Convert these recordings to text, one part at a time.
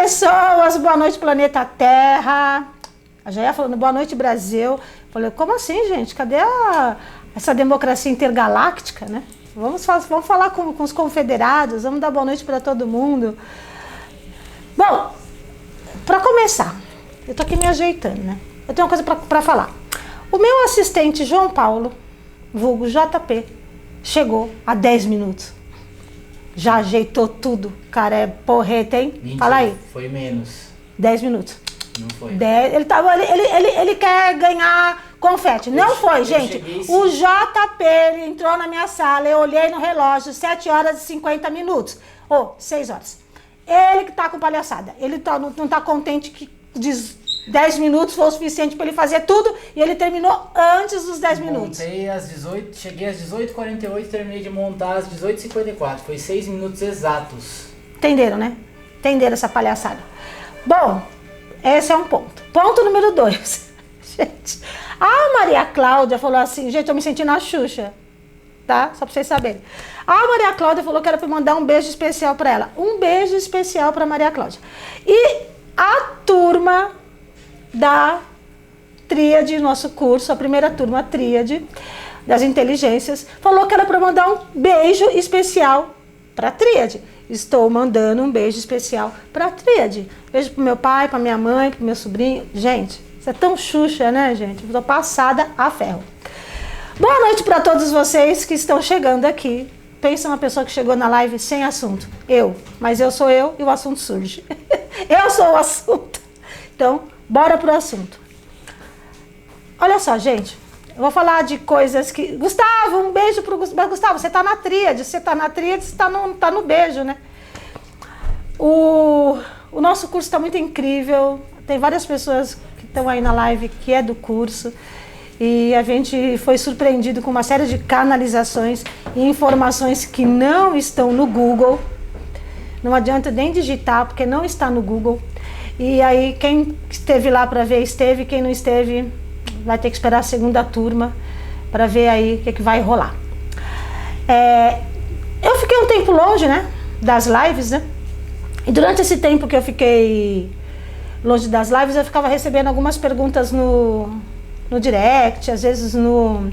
pessoas, boa noite planeta Terra. A Jaia falando boa noite Brasil. Falei, como assim, gente? Cadê essa democracia intergaláctica, né? Vamos falar com os confederados, vamos dar boa noite para todo mundo. Bom, para começar, eu tô aqui me ajeitando, né? Eu tenho uma coisa para falar. O meu assistente João Paulo, vulgo JP, chegou há 10 minutos. Já ajeitou tudo. Cara, é porreta, hein? Mentira, fala aí. Foi menos. 10 minutos. Não foi. Ele quer ganhar confete. Não foi, gente. O JP ele entrou na minha sala, eu olhei no relógio, 7 horas e 50 minutos. 6 horas. Ele que tá com palhaçada. Ele não tá contente que 10 minutos foi o suficiente para ele fazer tudo e ele terminou antes dos 10 minutos. Montei às 18, cheguei às 18h48 e terminei de montar às 18h54. Foi 6 minutos exatos. Entenderam, né? Entenderam essa palhaçada. Bom, esse é um ponto. Ponto número 2. Gente, a Maria Cláudia falou assim, gente, eu me senti na Xuxa, tá? Só pra vocês saberem. A Maria Cláudia falou que era pra mandar um beijo especial pra ela. Um beijo especial pra Maria Cláudia. E a turma da Tríade, nosso curso, a primeira turma, a Tríade das Inteligências, falou que era para mandar um beijo especial para a Tríade. Estou mandando um beijo especial para a Tríade. Beijo pro meu pai, para minha mãe, pro meu sobrinho. Gente, isso é tão Xuxa, né, gente? Estou passada a ferro. Boa noite para todos vocês que estão chegando aqui. Pensa uma pessoa que chegou na live sem assunto. Mas eu sou eu e o assunto surge. Eu sou o assunto. Então, bora pro assunto. Olha só, gente. Eu vou falar de coisas que... Gustavo, um beijo pro Gustavo. Gustavo, você tá na tríade. Você tá na tríade, você tá no beijo, né? O nosso curso tá muito incrível. Tem várias pessoas que estão aí na live que é do curso. E a gente foi surpreendido com uma série de canalizações e informações que não estão no Google. Não adianta nem digitar, porque não está no Google. E aí, quem esteve lá para ver, esteve. Quem não esteve, vai ter que esperar a segunda turma para ver aí o que vai rolar. Eu fiquei um tempo longe, né, das lives, né? E durante esse tempo que eu fiquei longe das lives, eu ficava recebendo algumas perguntas no direct, às vezes no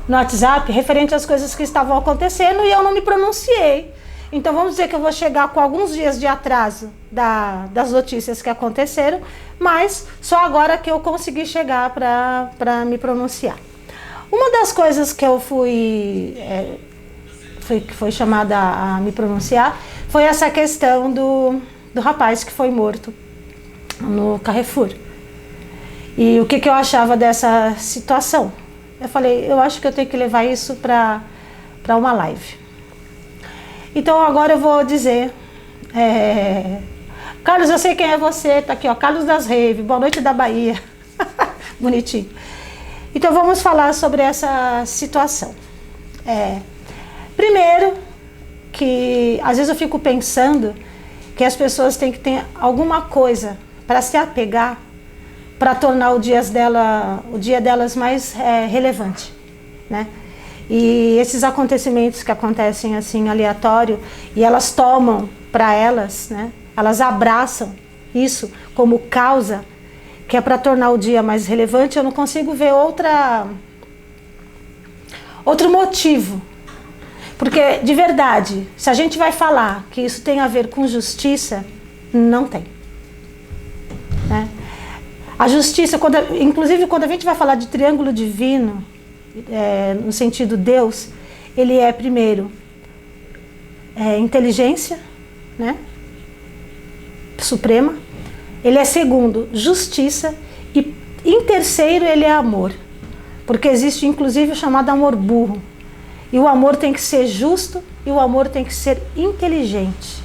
WhatsApp, referente às coisas que estavam acontecendo, e eu não me pronunciei. Então vamos dizer que eu vou chegar com alguns dias de atraso das notícias que aconteceram, mas só agora que eu consegui chegar para me pronunciar. Uma das coisas que eu foi chamada a me pronunciar foi essa questão do rapaz que foi morto no Carrefour. E o que eu achava dessa situação? Eu falei, eu acho que eu tenho que levar isso para uma live. Então agora eu vou dizer, Carlos, eu sei quem é você, tá aqui, ó, Carlos das Rave, boa noite da Bahia, bonitinho. Então vamos falar sobre essa situação. Primeiro, que às vezes eu fico pensando que as pessoas têm que ter alguma coisa para se apegar, para tornar o dia delas mais relevante, né? E esses acontecimentos que acontecem assim aleatório e elas tomam para elas, né? Elas abraçam isso como causa, que é para tornar o dia mais relevante. Eu não consigo ver outro motivo. Porque, de verdade, se a gente vai falar que isso tem a ver com justiça, não tem. Né? A justiça, inclusive quando a gente vai falar de triângulo divino, no sentido Deus, ele é primeiro inteligência, né? Suprema. Ele é segundo justiça e em terceiro ele é amor, porque existe inclusive o chamado amor burro. E o amor tem que ser justo e o amor tem que ser inteligente.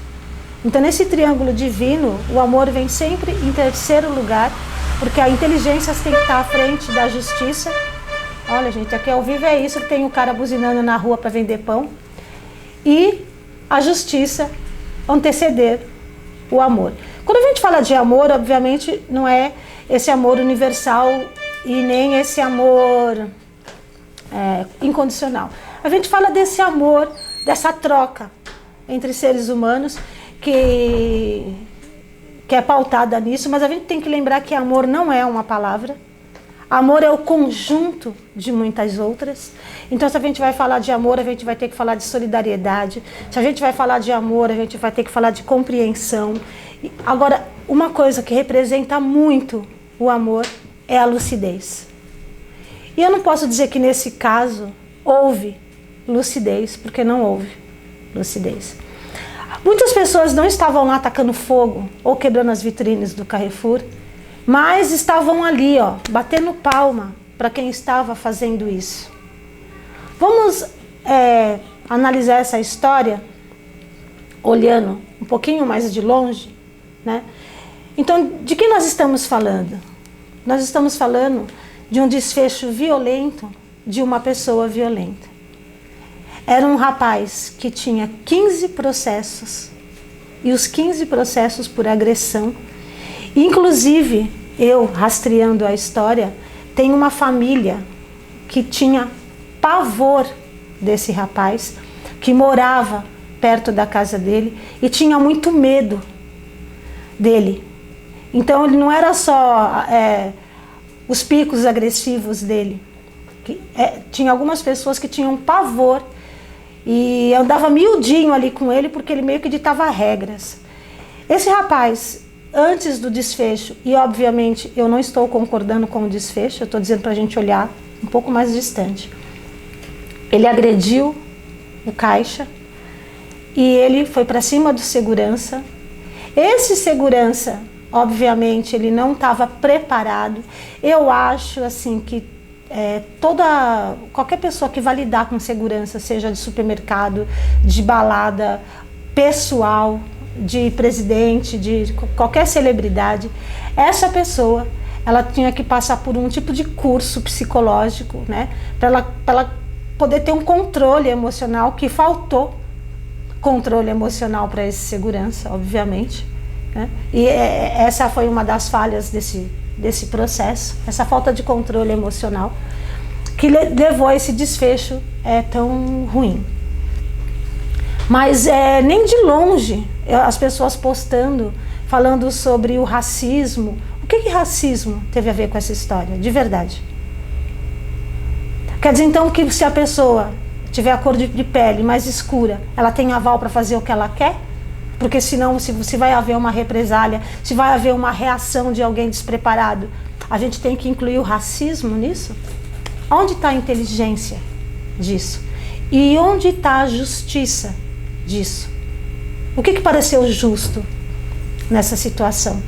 Então nesse triângulo divino o amor vem sempre em terceiro lugar, porque a inteligência tem que estar à frente da justiça. Olha, gente, aqui ao vivo é isso, que tem um cara buzinando na rua para vender pão. E a justiça anteceder o amor. Quando a gente fala de amor, obviamente, não é esse amor universal e nem esse amor incondicional. A gente fala desse amor, dessa troca entre seres humanos que que é pautada nisso, mas a gente tem que lembrar que amor não é uma palavra. Amor é o conjunto de muitas outras. Então, se a gente vai falar de amor, a gente vai ter que falar de solidariedade. Se a gente vai falar de amor, a gente vai ter que falar de compreensão. Agora, uma coisa que representa muito o amor é a lucidez. E eu não posso dizer que nesse caso houve lucidez, porque não houve lucidez. Muitas pessoas não estavam lá atacando fogo ou quebrando as vitrines do Carrefour, mas estavam ali, ó, batendo palma para quem estava fazendo isso. Vamos analisar essa história olhando um pouquinho mais de longe, né? Então, de que nós estamos falando? Nós estamos falando de um desfecho violento de uma pessoa violenta. Era um rapaz que tinha 15 processos, e os 15 processos por agressão. Inclusive, eu, rastreando a história, tem uma família que tinha pavor desse rapaz, que morava perto da casa dele e tinha muito medo dele. Então, ele não era só os picos agressivos dele. Tinha algumas pessoas que tinham pavor e andava miudinho ali com ele porque ele meio que ditava regras. Esse rapaz, antes do desfecho, e obviamente eu não estou concordando com o desfecho, eu estou dizendo para a gente olhar um pouco mais distante. Ele agrediu o caixa e ele foi para cima do segurança. Esse segurança, obviamente, ele não estava preparado. Eu acho assim que qualquer pessoa que vai lidar com segurança, seja de supermercado, de balada, pessoal, de presidente, de qualquer celebridade, essa pessoa, ela tinha que passar por um tipo de curso psicológico, né, para ela poder ter um controle emocional, que faltou controle emocional para esse segurança, obviamente, né? E essa foi uma das falhas desse processo, essa falta de controle emocional que levou a esse desfecho tão ruim. Mas nem de longe as pessoas postando, falando sobre o racismo. O que racismo teve a ver com essa história, de verdade? Quer dizer então que se a pessoa tiver a cor de pele mais escura, ela tem aval para fazer o que ela quer? Porque senão, se vai haver uma represália, se vai haver uma reação de alguém despreparado, a gente tem que incluir o racismo nisso? Onde está a inteligência disso? E onde está a justiça disso? O que pareceu justo nessa situação?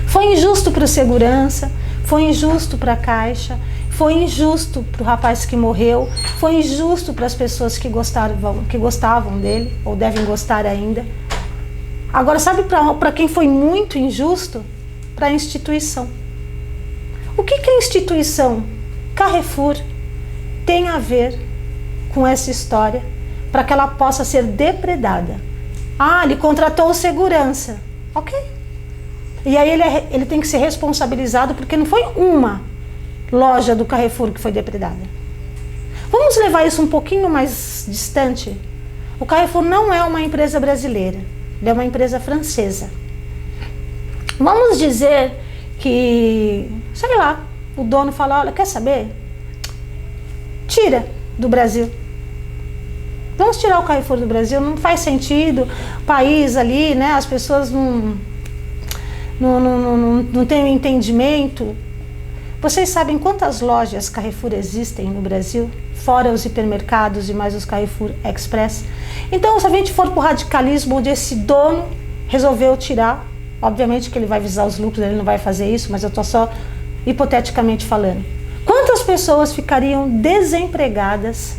Foi injusto para o segurança, foi injusto para a caixa, foi injusto para o rapaz que morreu, foi injusto para as pessoas que gostavam dele, ou devem gostar ainda. Agora, sabe para quem foi muito injusto? Para a instituição. O que a instituição Carrefour tem a ver com essa história para que ela possa ser depredada? Ah, ele contratou o segurança. Ok. E aí ele tem que ser responsabilizado porque não foi uma loja do Carrefour que foi depredada. Vamos levar isso um pouquinho mais distante. O Carrefour não é uma empresa brasileira, ele é uma empresa francesa. Vamos dizer que, sei lá, o dono fala, olha, quer saber? Tira do Brasil. Vamos tirar o Carrefour do Brasil, não faz sentido, o país ali, né, as pessoas não têm um entendimento. Vocês sabem quantas lojas Carrefour existem no Brasil? Fora os hipermercados e mais os Carrefour Express. Então, se a gente for para o radicalismo onde esse dono resolveu tirar, obviamente que ele vai visar os lucros, ele não vai fazer isso, mas eu estou só hipoteticamente falando. Quantas pessoas ficariam desempregadas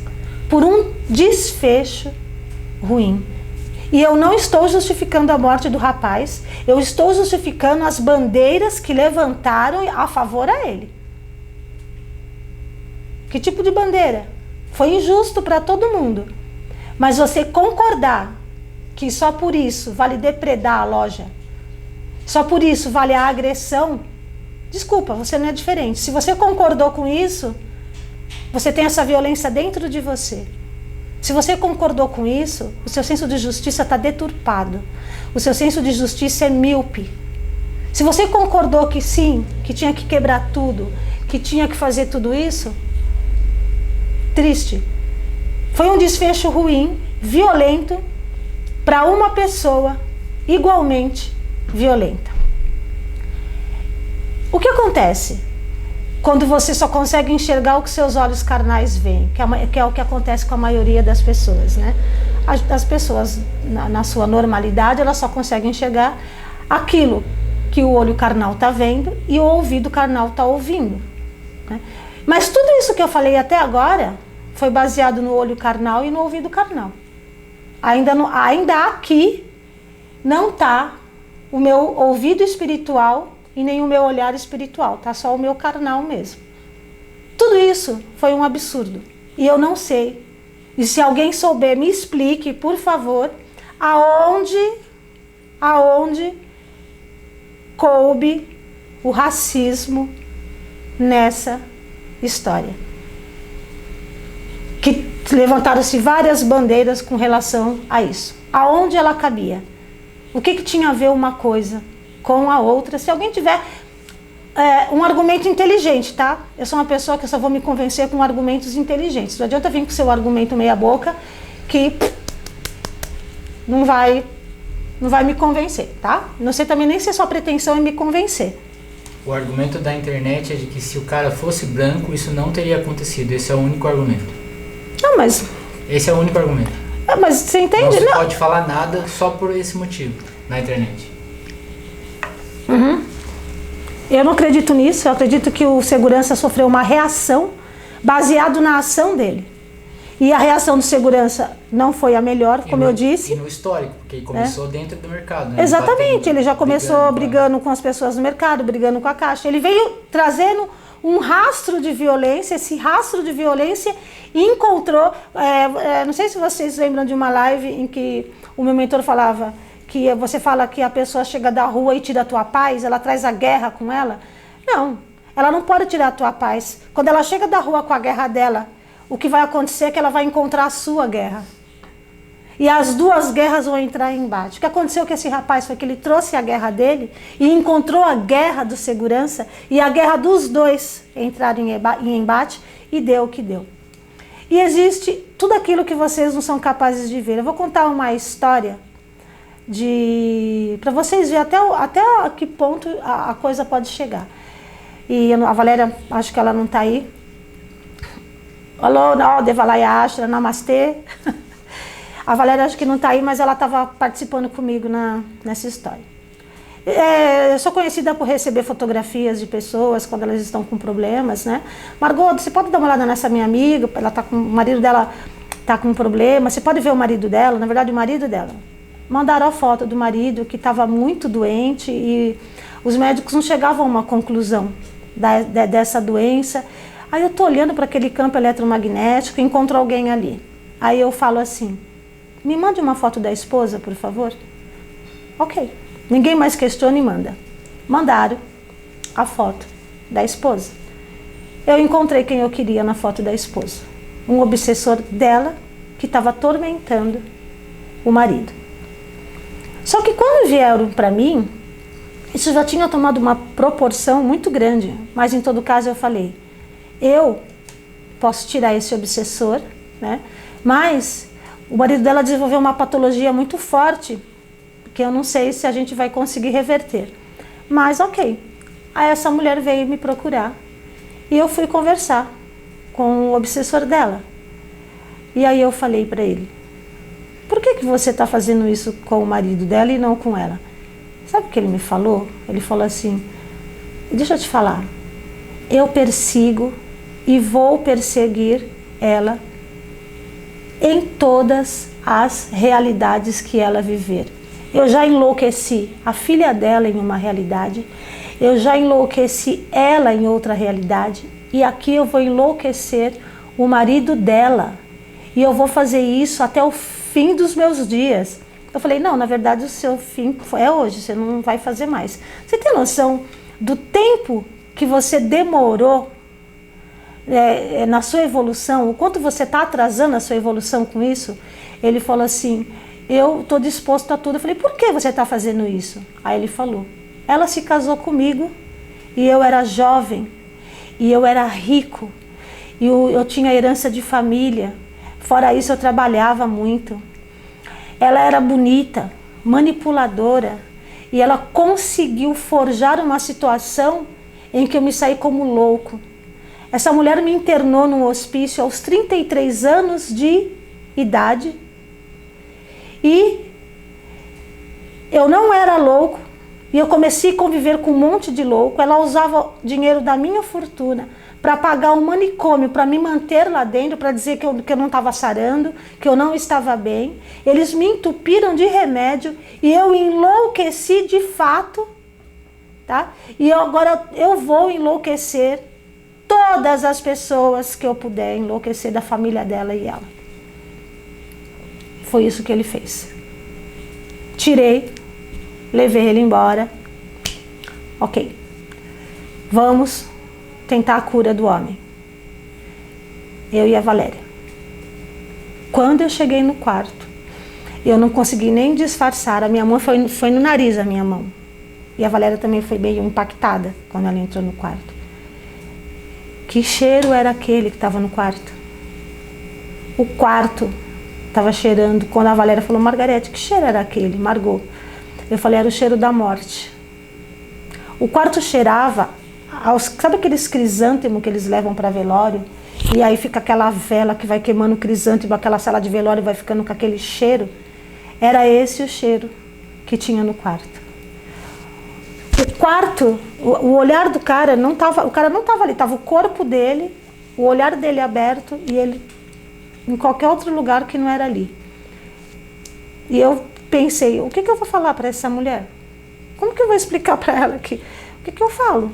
por um desfecho ruim? E eu não estou justificando a morte do rapaz, eu estou justificando as bandeiras que levantaram a favor a ele. Que tipo de bandeira? Foi injusto para todo mundo. Mas você concordar que só por isso vale depredar a loja, só por isso vale a agressão, desculpa, você não é diferente. Se você concordou com isso, você tem essa violência dentro de você. Se você concordou com isso, o seu senso de justiça está deturpado. O seu senso de justiça é míope. Se você concordou que sim, que tinha que quebrar tudo, que tinha que fazer tudo isso, triste. Foi um desfecho ruim, violento, para uma pessoa igualmente violenta. O que acontece quando você só consegue enxergar o que seus olhos carnais veem? Que é o que acontece com a maioria das pessoas, né? As pessoas, na sua normalidade, elas só conseguem enxergar aquilo que o olho carnal está vendo e o ouvido carnal está ouvindo, né? Mas tudo isso que eu falei até agora foi baseado no olho carnal e no ouvido carnal. Ainda aqui não está o meu ouvido espiritual e nem o meu olhar espiritual, tá só o meu carnal mesmo. Tudo isso foi um absurdo e eu não sei. E se alguém souber, me explique, por favor, aonde coube o racismo nessa história. Que levantaram-se várias bandeiras com relação a isso. Aonde ela cabia? O que tinha a ver uma coisa com a outra? Se alguém tiver um argumento inteligente, tá? Eu sou uma pessoa que eu só vou me convencer com argumentos inteligentes. Não adianta vir com seu argumento meia boca que não vai me convencer, tá? Não sei também nem se a sua pretensão é me convencer. O argumento da internet é de que se o cara fosse branco, isso não teria acontecido. Esse é o único argumento. Não, mas... Esse é o único argumento. Mas você entende? Não se pode falar nada só por esse motivo na internet. Uhum. Eu não acredito nisso. Eu acredito que o segurança sofreu uma reação baseado na ação dele. E a reação do segurança não foi a melhor, como eu disse. E no histórico, porque ele começou dentro do mercado, né? Exatamente, ele já começou brigando com as pessoas do mercado, brigando com a Caixa. Ele veio trazendo um rastro de violência, esse rastro de violência encontrou... não sei se vocês lembram de uma live em que o meu mentor falava que você fala que a pessoa chega da rua e tira a tua paz, ela traz a guerra com ela. Não, ela não pode tirar a tua paz. Quando ela chega da rua com a guerra dela, o que vai acontecer é que ela vai encontrar a sua guerra. E as duas guerras vão entrar em embate. O que aconteceu com esse rapaz foi que ele trouxe a guerra dele e encontrou a guerra do segurança e a guerra dos dois entraram em embate e deu o que deu. E existe tudo aquilo que vocês não são capazes de ver. Eu vou contar uma história para vocês verem até a que ponto a coisa pode chegar. E a Valéria, acho que ela não está aí. Alô, Devalaya Ashra, Namastê. A Valéria acho que não está aí, mas ela estava participando comigo nessa história. Eu sou conhecida por receber fotografias de pessoas quando elas estão com problemas, né? Margot, você pode dar uma olhada nessa minha amiga? O marido dela está com um problema. Você pode ver o marido dela? Na verdade, o marido dela. Mandaram a foto do marido que estava muito doente e os médicos não chegavam a uma conclusão dessa doença. Aí eu tô olhando para aquele campo eletromagnético e encontro alguém ali. Aí eu falo assim, me mande uma foto da esposa, por favor. Ok. Ninguém mais questiona e manda. Mandaram a foto da esposa. Eu encontrei quem eu queria na foto da esposa. Um obsessor dela que estava atormentando o marido. Só que quando vieram para mim, isso já tinha tomado uma proporção muito grande. Mas em todo caso eu falei, eu posso tirar esse obsessor, né? Mas o marido dela desenvolveu uma patologia muito forte, que eu não sei se a gente vai conseguir reverter. Mas ok. Aí essa mulher veio me procurar e eu fui conversar com o obsessor dela. E aí eu falei para ele, por que você está fazendo isso com o marido dela e não com ela? Sabe o que ele me falou? Ele falou assim, deixa eu te falar, eu persigo e vou perseguir ela em todas as realidades que ela viver. Eu já enlouqueci a filha dela em uma realidade, eu já enlouqueci ela em outra realidade e aqui eu vou enlouquecer o marido dela e eu vou fazer isso até o fim dos meus dias. Eu falei, não, na verdade o seu fim é hoje, você não vai fazer mais. Você tem noção do tempo que você demorou na sua evolução, o quanto você está atrasando a sua evolução com isso. Ele falou assim, eu estou disposto a tudo. Eu falei, por que você está fazendo isso? Aí ele falou, ela se casou comigo e eu era jovem e eu era rico e eu tinha herança de família. Fora isso eu trabalhava muito. Ela era bonita, manipuladora e ela conseguiu forjar uma situação em que eu me saí como louco. Essa mulher me internou num hospício aos 33 anos de idade e eu não era louco e eu comecei a conviver com um monte de louco. Ela usava dinheiro da minha fortuna para pagar um manicômio, para me manter lá dentro, para dizer que eu não estava sarando, que eu não estava bem. Eles me entupiram de remédio e eu enlouqueci de fato, tá? E agora eu vou enlouquecer todas as pessoas que eu puder enlouquecer da família dela e ela. Foi isso que ele fez. Tirei, levei ele embora. Ok, vamos tentar a cura do homem. Eu e a Valéria. Quando eu cheguei no quarto, eu não consegui nem disfarçar. A minha mão foi no nariz, a minha mão. E a Valéria também foi meio impactada quando ela entrou no quarto. Que cheiro era aquele que estava no quarto? O quarto estava cheirando. Quando a Valéria falou, Margarete, que cheiro era aquele? Margot. Eu falei, era o cheiro da morte. O quarto cheirava, sabe aqueles crisântemos que eles levam para velório? E aí fica aquela vela que vai queimando o crisântemo, aquela sala de velório vai ficando com aquele cheiro. Era esse o cheiro que tinha no quarto. O quarto, o olhar do cara não estava, o cara não estava ali, estava o corpo dele, o olhar dele aberto e ele em qualquer outro lugar que não era ali. E eu pensei, o que eu vou falar para essa mulher? Como que eu vou explicar para ela que o que eu falo?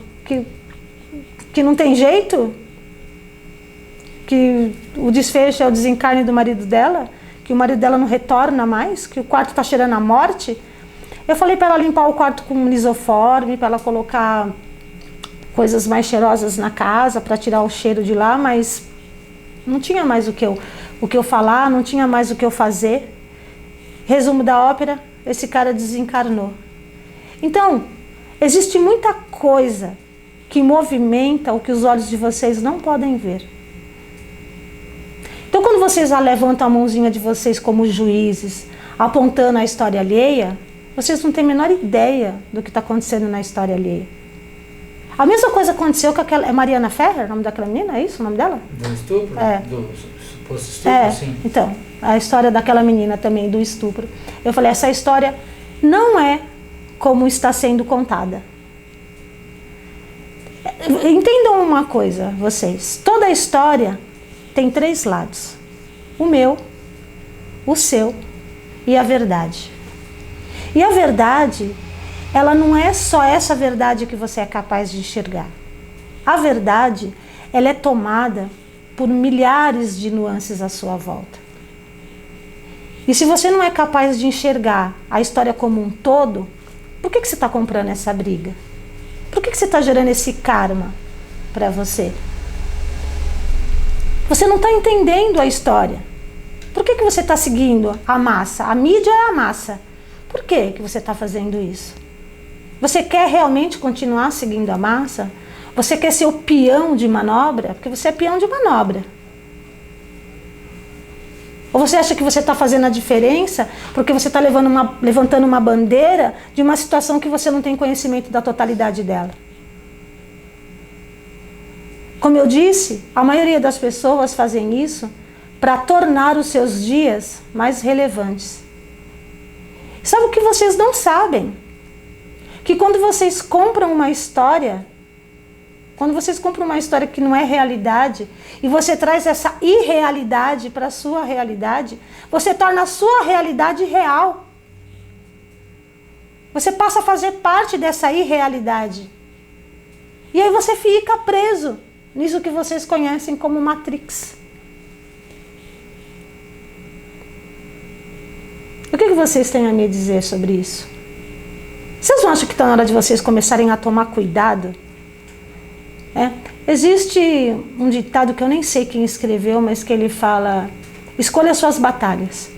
Que não tem jeito? Que o desfecho é o desencarne do marido dela? Que o marido dela não retorna mais? Que o quarto está cheirando a morte? Eu falei para ela limpar o quarto com lisoforme, para ela colocar coisas mais cheirosas na casa, para tirar o cheiro de lá, mas não tinha mais o que eu falar, não tinha mais o que eu fazer. Resumo da ópera, esse cara desencarnou. Então, existe muita coisa que movimenta o que os olhos de vocês não podem ver. Então, quando vocês levantam a mãozinha de vocês como juízes, apontando a história alheia, vocês não têm a menor ideia do que está acontecendo na história alheia. A mesma coisa aconteceu com aquela... É Mariana Ferrer, o nome daquela menina? É isso o nome dela? Do estupro? É. Do suposto estupro, sim. Então, a história daquela menina também, do estupro. Eu falei, essa história não é como está sendo contada. Entendam uma coisa, vocês. Toda a história tem 3 lados. O meu, o seu e a verdade. E a verdade, ela não é só essa verdade que você é capaz de enxergar. A verdade, ela é tomada por milhares de nuances à sua volta. E se você não é capaz de enxergar a história como um todo, por que você está comprando essa briga? Por que você está gerando esse karma para você? Você não está entendendo a história. Por que você está seguindo a massa? A mídia é a massa. Por que você está fazendo isso? Você quer realmente continuar seguindo a massa? Você quer ser o peão de manobra? Porque você é peão de manobra. Ou você acha que você está fazendo a diferença porque você está levantando uma bandeira de uma situação que você não tem conhecimento da totalidade dela? Como eu disse, a maioria das pessoas fazem isso para tornar os seus dias mais relevantes. Sabe o que vocês não sabem? Que quando vocês compram uma história, que não é realidade, e você traz essa irrealidade para a sua realidade, você torna a sua realidade real. Você passa a fazer parte dessa irrealidade. E aí você fica preso nisso que vocês conhecem como Matrix. O que vocês têm a me dizer sobre isso? Vocês não acham que está na hora de vocês começarem a tomar cuidado? Existe um ditado que eu nem sei quem escreveu, mas que ele fala: escolha suas batalhas,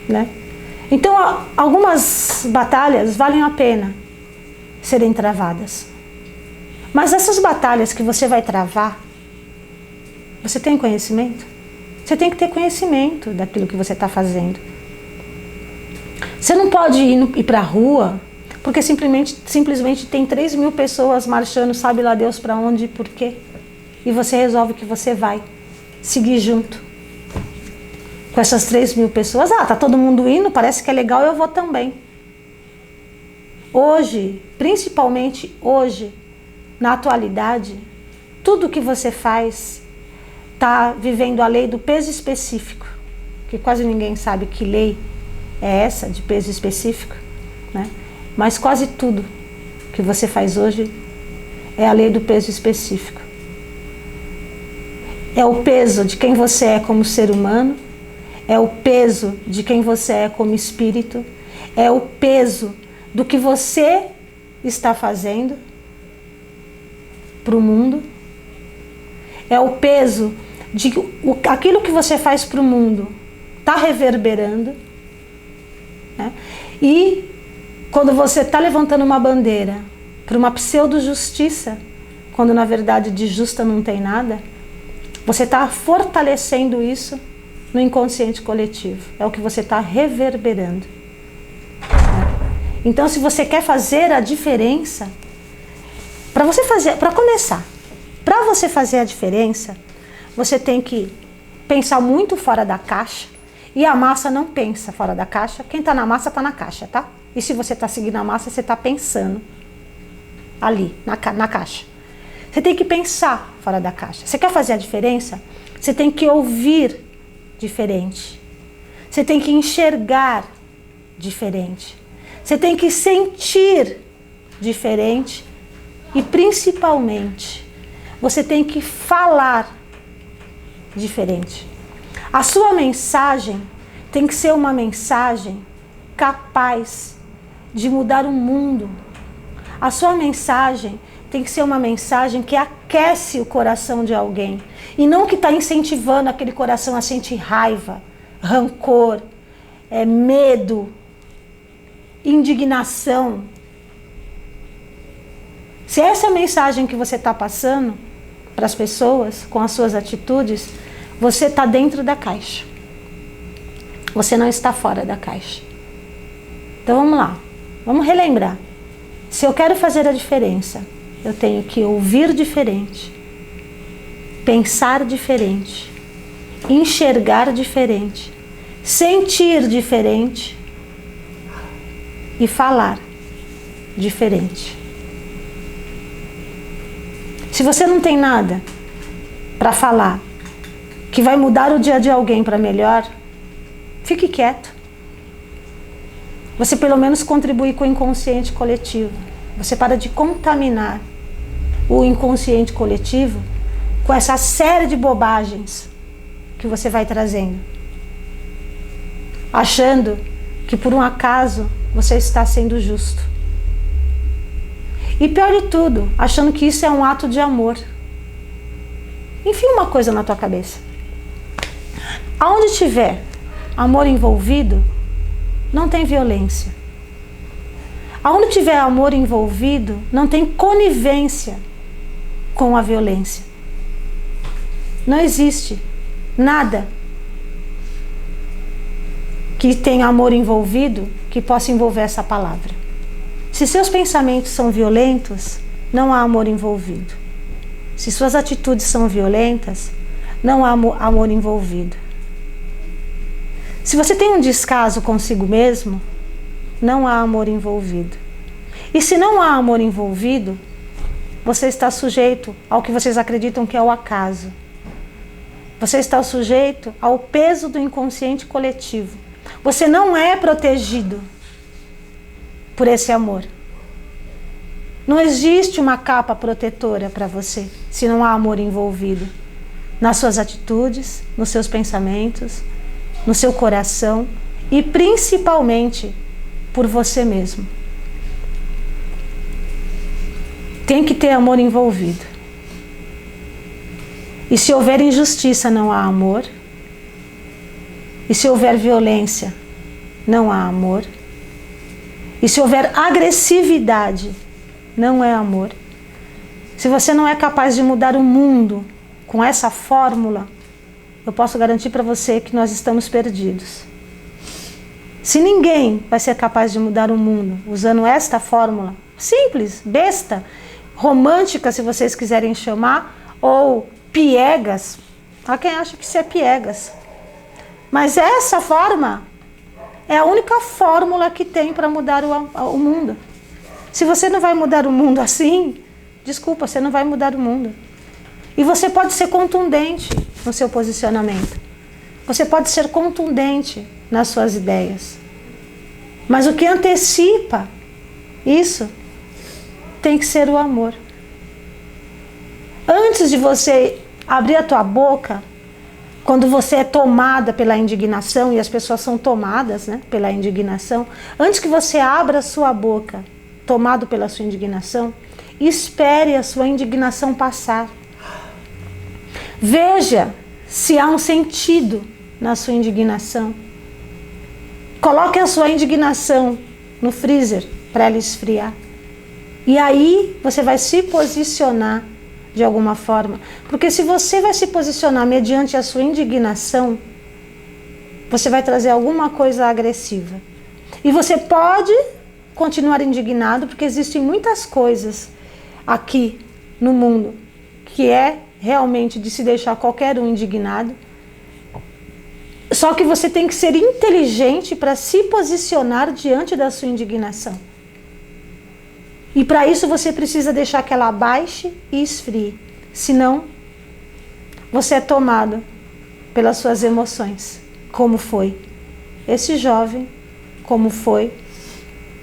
né? Então, algumas batalhas valem a pena serem travadas. Mas essas batalhas que você vai travar, você tem conhecimento? Você tem que ter conhecimento daquilo que você está fazendo. Você não pode ir para a rua porque simplesmente tem 3.000 pessoas marchando, sabe lá Deus para onde e por quê. E você resolve que você vai seguir junto com essas 3.000 pessoas. Ah, tá todo mundo indo, parece que é legal, eu vou também. Hoje, principalmente hoje, na atualidade, tudo que você faz está vivendo a lei do peso específico, que quase ninguém sabe que lei é essa de peso específico, né? Mas quase tudo que você faz hoje é a lei do peso específico. É o peso de quem você é como ser humano, é o peso de quem você é como espírito, é o peso do que você está fazendo para o mundo, é o peso de aquilo que você faz para o mundo está reverberando, né? E quando você está levantando uma bandeira para uma pseudo-justiça, quando na verdade de justa não tem nada, você está fortalecendo isso no inconsciente coletivo. É o que você está reverberando. Então, se você quer fazer a diferença, para você fazer a diferença, você tem que pensar muito fora da caixa. E a massa não pensa fora da caixa. Quem está na massa está na caixa, tá? E se você está seguindo a massa, você está pensando ali, na caixa. Você tem que pensar fora da caixa. Você quer fazer a diferença? Você tem que ouvir diferente. Você tem que enxergar diferente. Você tem que sentir diferente. E principalmente, você tem que falar diferente. A sua mensagem tem que ser uma mensagem capaz de mudar o mundo. A sua mensagem tem que ser uma mensagem que aquece o coração de alguém e não que está incentivando aquele coração a sentir raiva, rancor, medo, indignação. Se essa é a mensagem que você está passando para as pessoas com as suas atitudes, você está dentro da caixa. Você não está fora da caixa. Então vamos lá, vamos relembrar. Se eu quero fazer a diferença, eu tenho que ouvir diferente, pensar diferente, enxergar diferente, sentir diferente e falar diferente. Se você não tem nada para falar que vai mudar o dia de alguém para melhor, fique quieto. Você pelo menos contribui com o inconsciente coletivo. Você para de contaminar o inconsciente coletivo com essa série de bobagens que você vai trazendo, achando que por um acaso você está sendo justo. E pior de tudo, achando que isso é um ato de amor. Enfim, uma coisa na tua cabeça. Aonde tiver amor envolvido, não tem violência. Aonde tiver amor envolvido, não tem conivência com a violência. Não existe nada que tenha amor envolvido que possa envolver essa palavra. Se seus pensamentos são violentos, não há amor envolvido. Se suas atitudes são violentas, não há amor envolvido. Se você tem um descaso consigo mesmo, não há amor envolvido. E se não há amor envolvido, você está sujeito ao que vocês acreditam que é o acaso. Você está sujeito ao peso do inconsciente coletivo. Você não é protegido por esse amor. Não existe uma capa protetora para você, se não há amor envolvido. Nas suas atitudes, nos seus pensamentos, no seu coração e principalmente por você mesmo. Tem que ter amor envolvido. E se houver injustiça, não há amor. E se houver violência, não há amor. E se houver agressividade, não é amor. Se você não é capaz de mudar o mundo com essa fórmula, eu posso garantir para você que nós estamos perdidos. Se ninguém vai ser capaz de mudar o mundo usando esta fórmula, simples, besta, romântica, se vocês quiserem chamar, ou piegas, há quem acha que isso é piegas. Mas essa forma é a única fórmula que tem para mudar o mundo. Se você não vai mudar o mundo assim, desculpa, você não vai mudar o mundo. E você pode ser contundente no seu posicionamento. Você pode ser contundente nas suas ideias. Mas o que antecipa isso tem que ser o amor. Antes de você abrir a tua boca, quando você é tomada pela indignação, e as pessoas são tomadas, né, pela indignação, antes que você abra a sua boca, tomado pela sua indignação, espere a sua indignação passar. Veja se há um sentido na sua indignação. Coloque a sua indignação no freezer para ela esfriar. E aí você vai se posicionar de alguma forma. Porque se você vai se posicionar mediante a sua indignação, você vai trazer alguma coisa agressiva. E você pode continuar indignado, porque existem muitas coisas aqui no mundo que é realmente de se deixar qualquer um indignado. Só que você tem que ser inteligente para se posicionar diante da sua indignação. E para isso você precisa deixar que ela baixe e esfrie. Senão, você é tomado pelas suas emoções. Como foi esse jovem, como foi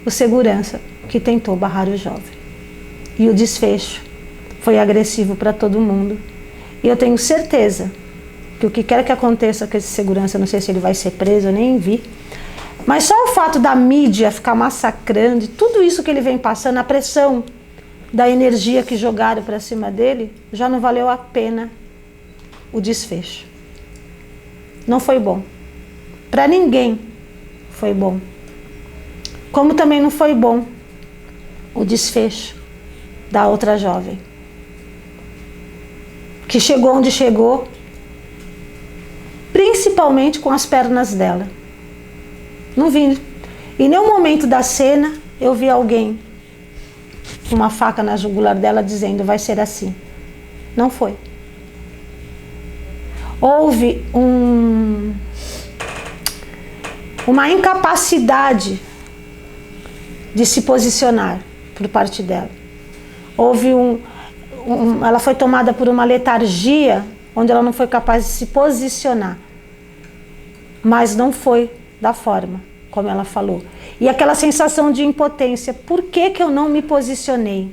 o segurança que tentou barrar o jovem. E o desfecho foi agressivo para todo mundo. E eu tenho certeza que o que quer que aconteça com esse segurança, não sei se ele vai ser preso, eu nem vi, mas só o fato da mídia ficar massacrando, tudo isso que ele vem passando, a pressão da energia que jogaram para cima dele, já não valeu a pena o desfecho. Não foi bom. Para ninguém foi bom. Como também não foi bom o desfecho da outra jovem, que chegou onde chegou, principalmente com as pernas dela. Não vi. Em nenhum momento da cena eu vi alguém com uma faca na jugular dela dizendo vai ser assim. Não foi. Houve uma incapacidade de se posicionar por parte dela. Houve ela foi tomada por uma letargia onde ela não foi capaz de se posicionar. Mas não foi da forma como ela falou. E aquela sensação de impotência. Por que que eu não me posicionei?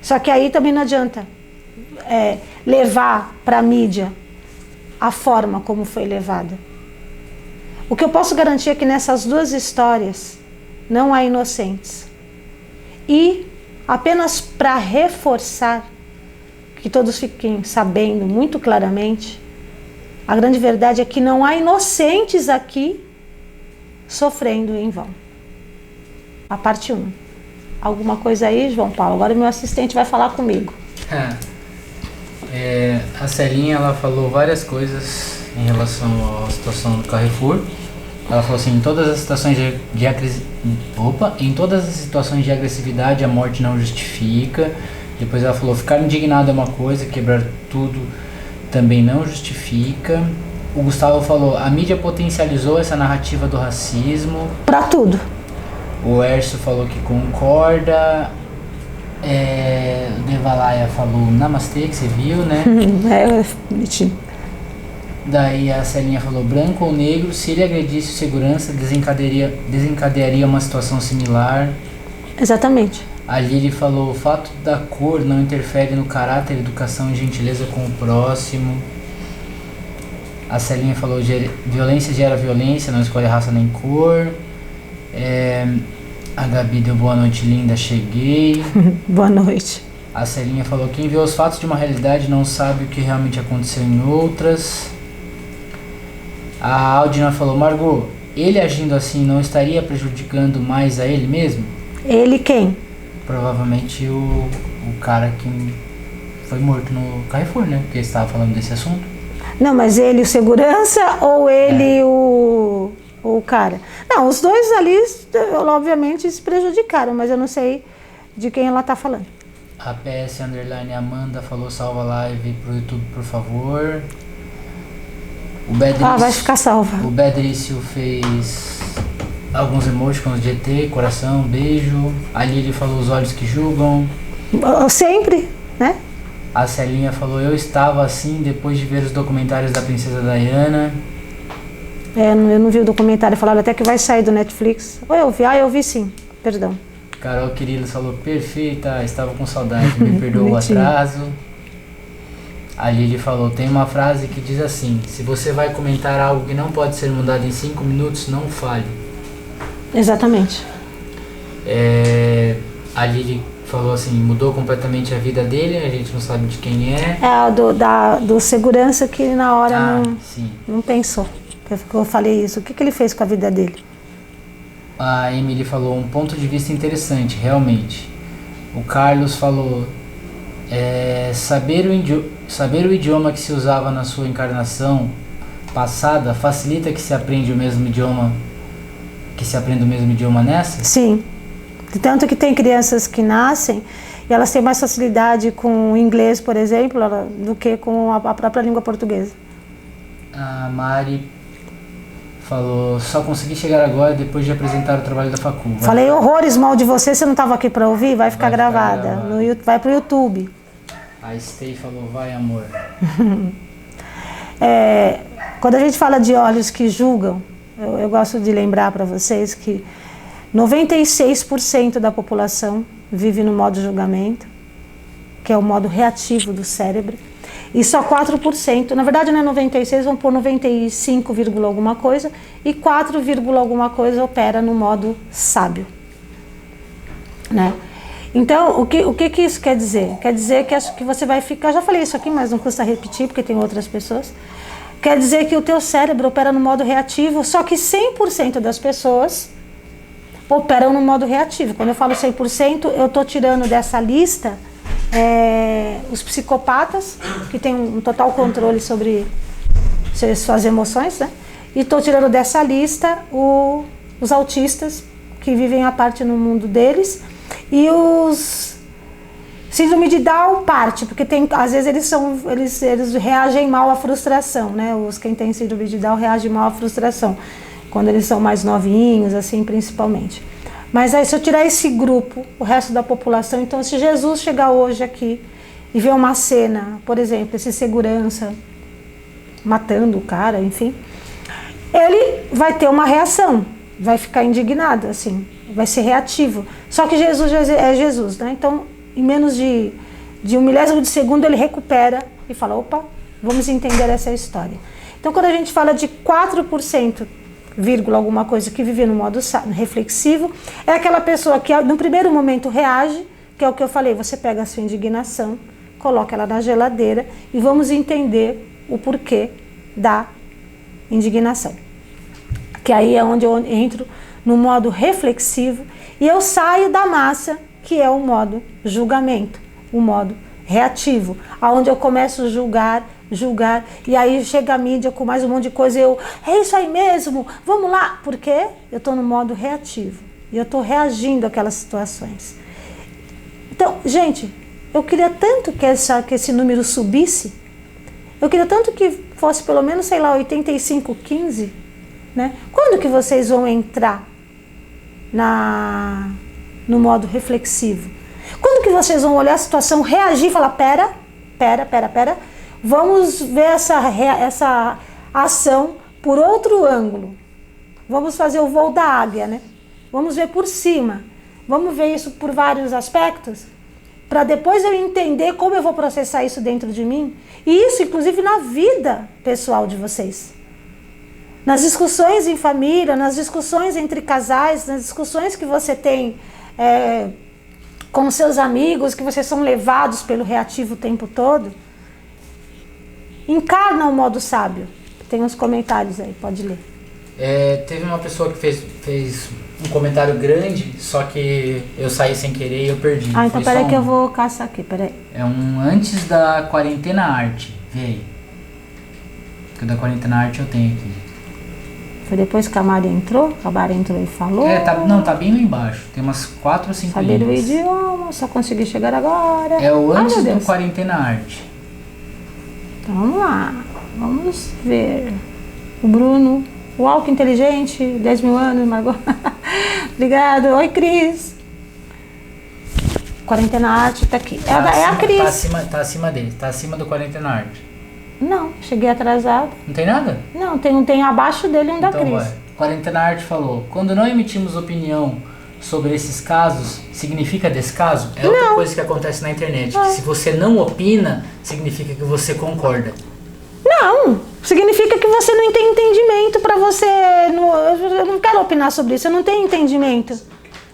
Só que aí também não adianta levar para a mídia a forma como foi levada. O que eu posso garantir é que nessas duas histórias não há inocentes. E apenas para reforçar, que todos fiquem sabendo muito claramente, a grande verdade é que não há inocentes aqui sofrendo em vão. A parte 1. Alguma coisa aí, João Paulo? Agora meu assistente vai falar comigo. A Celinha, ela falou várias coisas em relação à situação do Carrefour. Ela falou assim, em todas as situações de agressividade a morte não justifica. Depois ela falou, ficar indignado é uma coisa, quebrar tudo também não justifica. O Gustavo falou, a mídia potencializou essa narrativa do racismo. Pra tudo. O Ércio falou que concorda. O Devalaia falou namastê, que você viu, né? Bonitinho. Daí a Celinha falou, branco ou negro, se ele agredisse o segurança, desencadearia uma situação similar. Exatamente. A Lili falou, o fato da cor não interfere no caráter, educação e gentileza com o próximo. A Celinha falou, violência gera violência, não escolhe raça nem cor. A Gabi deu boa noite, linda, cheguei. Boa noite. A Celinha falou, quem vê os fatos de uma realidade não sabe o que realmente aconteceu em outras. A Aldina falou, Margot, ele agindo assim não estaria prejudicando mais a ele mesmo? Ele quem? Provavelmente o cara que foi morto no Carrefour, né? Porque estava falando desse assunto. Não, mas ele o segurança ou ele o cara? Não, os dois ali, obviamente, se prejudicaram, mas eu não sei de quem ela tá falando. A PS Underline Amanda falou, salva a live pro YouTube, por favor. O Bedrício, vai ficar salva. O Bedrício fez alguns emoticons de ET, coração, beijo. A Lili falou, os olhos que julgam. Sempre, né? A Celinha falou, eu estava assim depois de ver os documentários da Princesa Diana. Eu não vi o documentário, falaram até que vai sair do Netflix. Ou eu vi? Eu vi sim, perdão. Carol Quirilos falou, perfeita, estava com saudade, me perdoou o atraso. A Lili falou, tem uma frase que diz assim, se você vai comentar algo que não pode ser mudado em 5 minutos, não fale. Exatamente. A Lili falou assim, mudou completamente a vida dele, a gente não sabe de quem é. Do segurança que na hora sim. não pensou. Eu falei isso, o que ele fez com a vida dele? A Emily falou, um ponto de vista interessante, realmente. O Carlos falou, saber o idioma que se usava na sua encarnação passada facilita que se aprenda o mesmo idioma nessa? Sim. Tanto que tem crianças que nascem e elas têm mais facilidade com o inglês, por exemplo, do que com a própria língua portuguesa. A Mari falou, só consegui chegar agora depois de apresentar o trabalho da facul. Falei horrores mal de você não estava aqui para ouvir? Vai ficar gravada. Vai pro YouTube. A Stay falou, vai amor. Quando a gente fala de olhos que julgam, eu gosto de lembrar para vocês que 96% da população vive no modo julgamento, que é o modo reativo do cérebro, e só 4%, na verdade não é 96, vão pôr 95, alguma coisa, e 4, alguma coisa opera no modo sábio, né? Então, o que isso quer dizer? Quer dizer que você vai ficar, já falei isso aqui, mas não custa repetir, porque tem outras pessoas, quer dizer que o teu cérebro opera no modo reativo, só que 100% das pessoas operam no modo reativo. Quando eu falo 100%, eu estou tirando dessa lista os psicopatas, que têm um total controle sobre suas emoções, né? E estou tirando dessa lista os autistas, que vivem a parte no mundo deles, e os síndrome de Down parte, porque às vezes eles reagem mal à frustração, né? Quem tem síndrome de Down reage mal à frustração, quando eles são mais novinhos, assim, principalmente. Mas aí, se eu tirar esse grupo, o resto da população, então se Jesus chegar hoje aqui e ver uma cena, por exemplo, esse segurança matando o cara, enfim, ele vai ter uma reação, vai ficar indignado, assim, vai ser reativo. Só que Jesus é Jesus, né? Então, em menos de 1/1000 de segundo, ele recupera e fala, opa, vamos entender essa história. Então, quando a gente fala de 4%, alguma coisa que vive no modo reflexivo, é aquela pessoa que no primeiro momento reage, que é o que eu falei, você pega a sua indignação, coloca ela na geladeira e vamos entender o porquê da indignação. Que aí é onde eu entro no modo reflexivo e eu saio da massa, que é o modo julgamento, o modo reativo, aonde eu começo a julgar, e aí chega a mídia com mais um monte de coisa, é isso aí mesmo, vamos lá, porque eu estou no modo reativo e eu estou reagindo àquelas situações. Então, gente, eu queria tanto que esse número subisse, eu queria tanto que fosse pelo menos, 85-15, né? Quando que vocês vão entrar no modo reflexivo? Quando que vocês vão olhar a situação, reagir e falar, pera, vamos ver essa ação por outro ângulo. Vamos fazer o voo da águia, né? Vamos ver por cima. Vamos ver isso por vários aspectos, para depois eu entender como eu vou processar isso dentro de mim. E isso, inclusive, na vida pessoal de vocês. Nas discussões em família, nas discussões entre casais, nas discussões que você tem com seus amigos, que vocês são levados pelo reativo o tempo todo, encarna o modo sábio. Tem uns comentários aí, pode ler. Teve uma pessoa que fez um comentário grande, só que eu saí sem querer e eu perdi. Então peraí que eu vou caçar aqui, peraí. É um antes da quarentena arte, vê aí. Porque o da quarentena arte eu tenho aqui. Foi depois que a Mari entrou? A Mari entrou e falou? Tá bem lá embaixo. Tem umas 4 ou 5 Saber linhas. o idioma, só consegui chegar agora. É o antes do quarentena arte. Então vamos lá, vamos ver. O Bruno, uau, que inteligente, 10 mil anos, Margot. Obrigado. Oi, Cris. Quarentena arte tá aqui. É a Cris. Tá acima dele, tá acima do quarentena arte. Não, cheguei atrasado. Não tem nada? Não, tem abaixo dele um da Cris. Vai. Quarentena arte falou: quando não emitimos opinião sobre esses casos, significa descaso? É outra coisa que acontece na internet. Que se você não opina, significa que você concorda. Não, significa que você não tem entendimento para você. Eu não quero opinar sobre isso, eu não tenho entendimento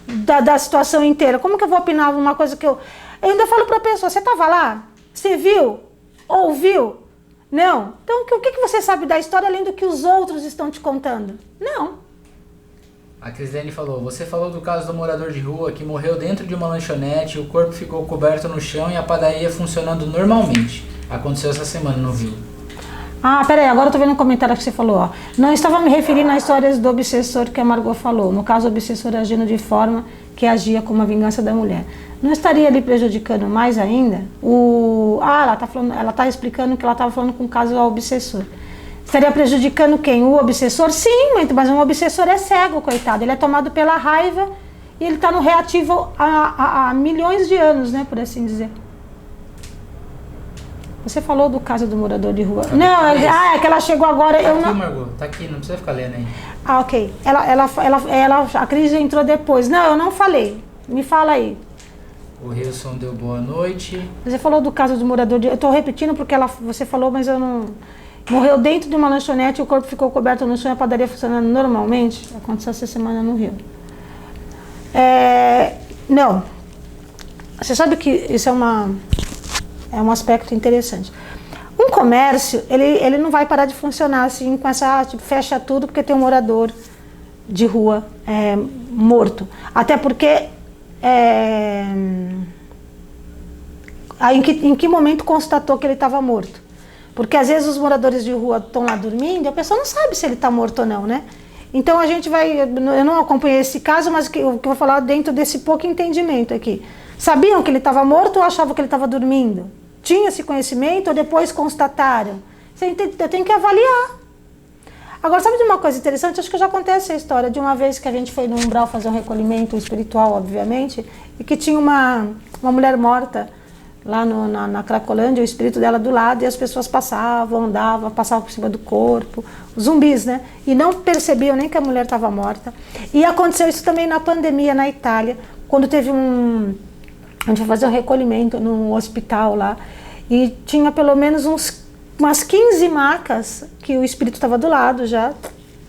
da situação inteira. Como que eu vou opinar uma coisa que eu ainda falo para a pessoa: você estava lá? Você viu? Ouviu? Não. Então o que você sabe da história além do que os outros estão te contando? Não. A Crislene falou: você falou do caso do morador de rua que morreu dentro de uma lanchonete, o corpo ficou coberto no chão e a padaria funcionando normalmente. Aconteceu essa semana, não viu? Peraí, agora eu tô vendo um comentário que você falou, ó. Não estava me referindo às histórias do obsessor que a Margot falou. No caso, o obsessor agindo de forma que agia como a vingança da mulher. Não estaria ali prejudicando mais ainda? Ela tá explicando que ela estava falando com o caso do obsessor. Estaria prejudicando quem? O obsessor? Sim, mas um obsessor é cego, coitado. Ele é tomado pela raiva e ele está no reativo há milhões de anos, né, por assim dizer. Você falou do caso do morador de rua. Não, é que ela chegou agora. Tá aqui, Margot, tá aqui, não precisa ficar lendo aí. Ok. A Cris entrou depois. Não, eu não falei. Me fala aí. O Wilson deu boa noite. Você falou do caso do morador de rua. Eu tô repetindo porque você falou, mas eu não. Morreu dentro de uma lanchonete, o corpo ficou coberto no chão e a padaria funcionando normalmente. Aconteceu essa semana no Rio. Não. Você sabe que isso é um aspecto interessante. Um comércio, ele não vai parar de funcionar assim, com essa, fecha tudo porque tem um morador de rua morto. Até porque, em que momento constatou que ele estava morto? Porque às vezes os moradores de rua estão lá dormindo e a pessoa não sabe se ele está morto ou não, né? Então a gente vai, eu não acompanhei esse caso, mas o que eu vou falar dentro desse pouco entendimento aqui. Sabiam que ele estava morto ou achavam que ele estava dormindo? Tinha esse conhecimento ou depois constataram? Eu tenho que avaliar. Agora, sabe de uma coisa interessante? Acho que já contei essa história de uma vez que a gente foi no umbral fazer um recolhimento espiritual, obviamente, e que tinha uma mulher morta lá na Cracolândia, o espírito dela do lado, e as pessoas passavam, andavam, passavam por cima do corpo, zumbis, né? E não percebiam nem que a mulher estava morta. E aconteceu isso também na pandemia na Itália, quando teve a gente foi fazer um recolhimento num hospital lá, e tinha pelo menos umas 15 macas que o espírito estava do lado já,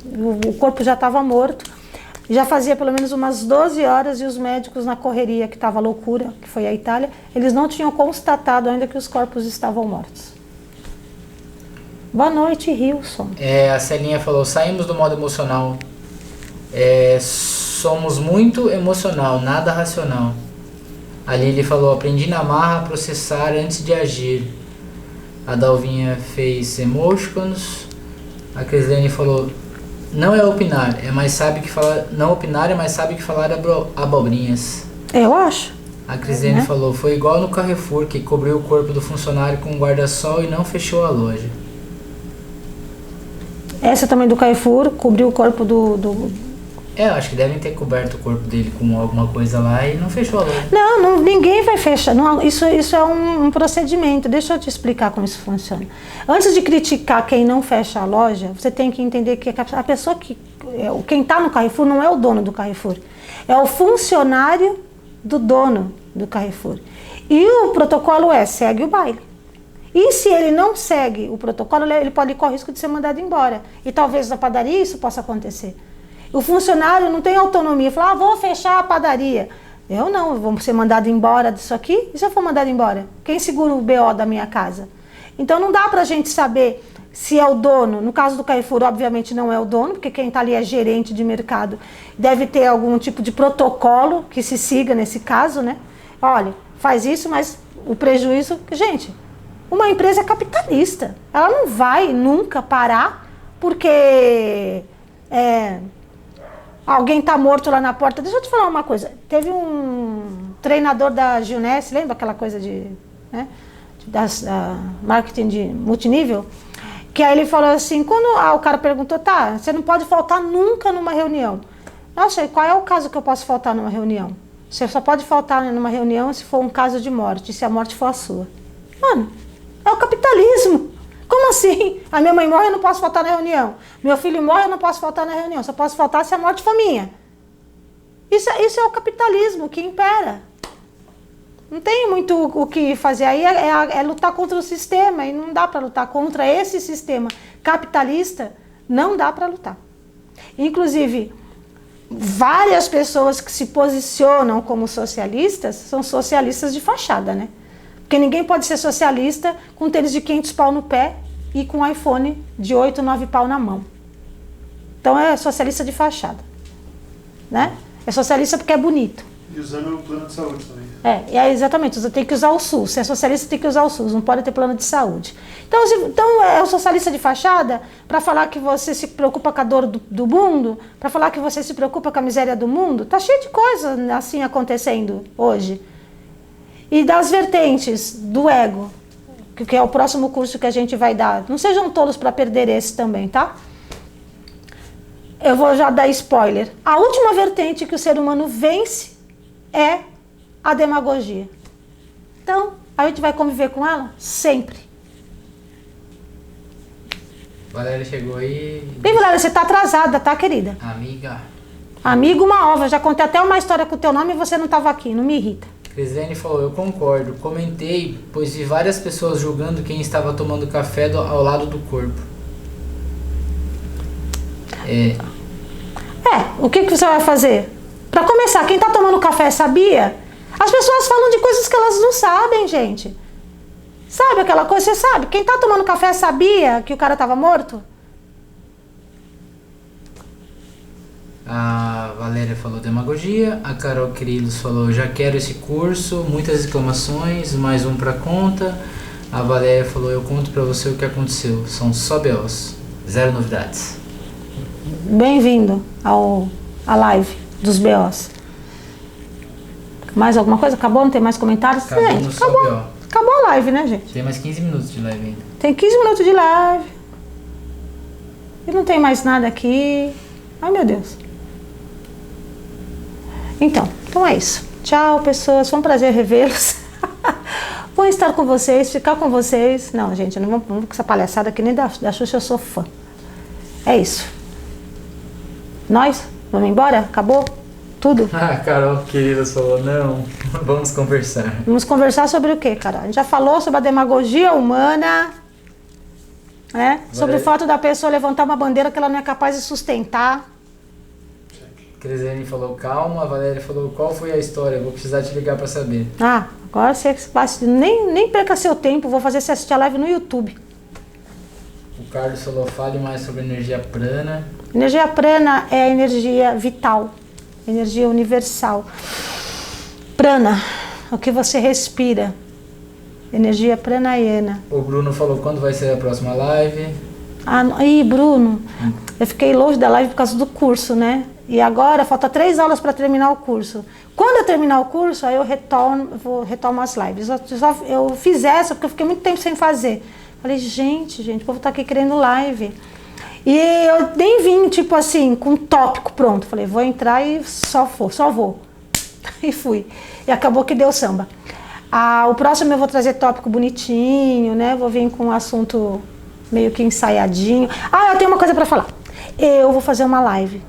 o corpo já estava morto, já fazia pelo menos umas 12 horas e os médicos na correria, que estava loucura, que foi a Itália, eles não tinham constatado ainda que os corpos estavam mortos. Boa noite, Wilson. A Celinha falou: saímos do modo emocional. Somos muito emocional, nada racional. A Lili falou: aprendi na marra a processar antes de agir. A Dalvinha fez emotions. A Crislene falou: não é opinar, é mais sábio que falar. Não opinar é mais sábio que falar abobrinhas. Eu acho. A Crislene falou: foi igual no Carrefour, que cobriu o corpo do funcionário com um guarda-sol e não fechou a loja. Essa também do Carrefour, cobriu o corpo Eu acho que devem ter coberto o corpo dele com alguma coisa lá e não fechou a loja. Não, ninguém vai fechar. Não, isso é um procedimento. Deixa eu te explicar como isso funciona. Antes de criticar quem não fecha a loja, você tem que entender que a pessoa quem está no Carrefour não é o dono do Carrefour. É o funcionário do dono do Carrefour. E o protocolo segue o baile. E se ele não segue o protocolo, ele pode correr o risco de ser mandado embora. E talvez na padaria isso possa acontecer. O funcionário não tem autonomia. Fala, vou fechar a padaria. Eu não, eu vou ser mandado embora disso aqui. E se eu for mandado embora? Quem segura o BO da minha casa? Então não dá pra gente saber se é o dono. No caso do Carrefour, obviamente não é o dono, porque quem está ali é gerente de mercado. Deve ter algum tipo de protocolo que se siga nesse caso, né? Olha, faz isso, mas o prejuízo... Gente, uma empresa é capitalista. Ela não vai nunca parar porque alguém está morto lá na porta. Deixa eu te falar uma coisa. Teve um treinador da Juness, lembra aquela coisa de... né? Marketing de multinível, que aí ele falou assim, quando o cara perguntou, tá, você não pode faltar nunca numa reunião. Nossa, e qual é o caso que eu posso faltar numa reunião? Você só pode faltar numa reunião se for um caso de morte, se a morte for a sua. Mano, é o capitalismo. Como assim? A minha mãe morre, eu não posso faltar na reunião. Meu filho morre, eu não posso faltar na reunião. Só posso faltar se a morte for minha. Isso é o capitalismo que impera. Não tem muito o que fazer aí, é lutar contra o sistema, e não dá para lutar contra esse sistema capitalista, não dá para lutar. Inclusive, várias pessoas que se posicionam como socialistas, são socialistas de fachada, né? Porque ninguém pode ser socialista com tênis de 500 pau no pé e com iPhone de 8, 9 pau na mão. Então é socialista de fachada, né? É socialista porque é bonito. E usando o plano de saúde também. Exatamente, você tem que usar o SUS. Se é socialista, tem que usar o SUS, não pode ter plano de saúde. Então é o socialista de fachada para falar que você se preocupa com a dor do mundo, para falar que você se preocupa com a miséria do mundo. Tá cheio de coisa assim acontecendo hoje. E das vertentes do ego, que é o próximo curso que a gente vai dar. Não sejam tolos para perder esse também, tá? Eu vou já dar spoiler. A última vertente que o ser humano vence é a demagogia. Então, a gente vai conviver com ela sempre. Valéria chegou aí. Bem, Valéria, você tá atrasada, tá, querida? Amiga. Amigo, uma ova. Já contei até uma história com o teu nome e você não tava aqui. Não me irrita. Crislene falou, eu concordo. Comentei, pois vi várias pessoas julgando quem estava tomando café ao lado do corpo. O que você vai fazer? Pra começar, quem tá tomando café sabia? As pessoas falam de coisas que elas não sabem, gente. Sabe aquela coisa? Você sabe? Quem tá tomando café sabia que o cara tava morto? A Valéria falou demagogia. A Carol Quirilos falou, já quero esse curso. Muitas exclamações, mais um pra conta. A Valéria falou, eu conto pra você o que aconteceu. São só BOs. Zero novidades. Bem-vindo à live dos BOs. Mais alguma coisa? Acabou? Não tem mais comentários? Acabou, acabou a live, né, gente? Tem mais 15 minutos de live ainda. Tem 15 minutos de live. E não tem mais nada aqui. Ai, meu Deus. Então é isso. Tchau, pessoas. Foi um prazer revê-los. Vou estar com vocês, ficar com vocês. Não, gente, eu não vou com essa palhaçada que nem da Xuxa, eu sou fã. É isso. Nós? Vamos embora? Acabou? Tudo? A Carol Queridas falou, não, vamos conversar. Vamos conversar sobre o quê, Carol? A gente já falou sobre a demagogia humana, né? Sobre o fato da pessoa levantar uma bandeira que ela não é capaz de sustentar. Crislene falou, calma. A Valéria falou, qual foi a história? Vou precisar te ligar pra saber. Agora você nem perca seu tempo, vou fazer você assistir a live no YouTube. O Carlos falou, fale mais sobre energia prana. Energia prana é a energia vital, energia universal. Prana, o que você respira. Energia pranayana. O Bruno falou, quando vai ser a próxima live? Bruno, eu fiquei longe da live por causa do curso, né? E agora falta 3 aulas para terminar o curso. Quando eu terminar o curso, aí eu retomo as lives. Eu fiz essa porque eu fiquei muito tempo sem fazer. Falei, gente, o povo tá aqui querendo live. E eu nem vim, tipo assim, com um tópico pronto. Falei, vou entrar e só vou. E fui. E acabou que deu samba. O próximo eu vou trazer tópico bonitinho, né? Vou vir com um assunto meio que ensaiadinho. Eu tenho uma coisa para falar. Eu vou fazer uma live.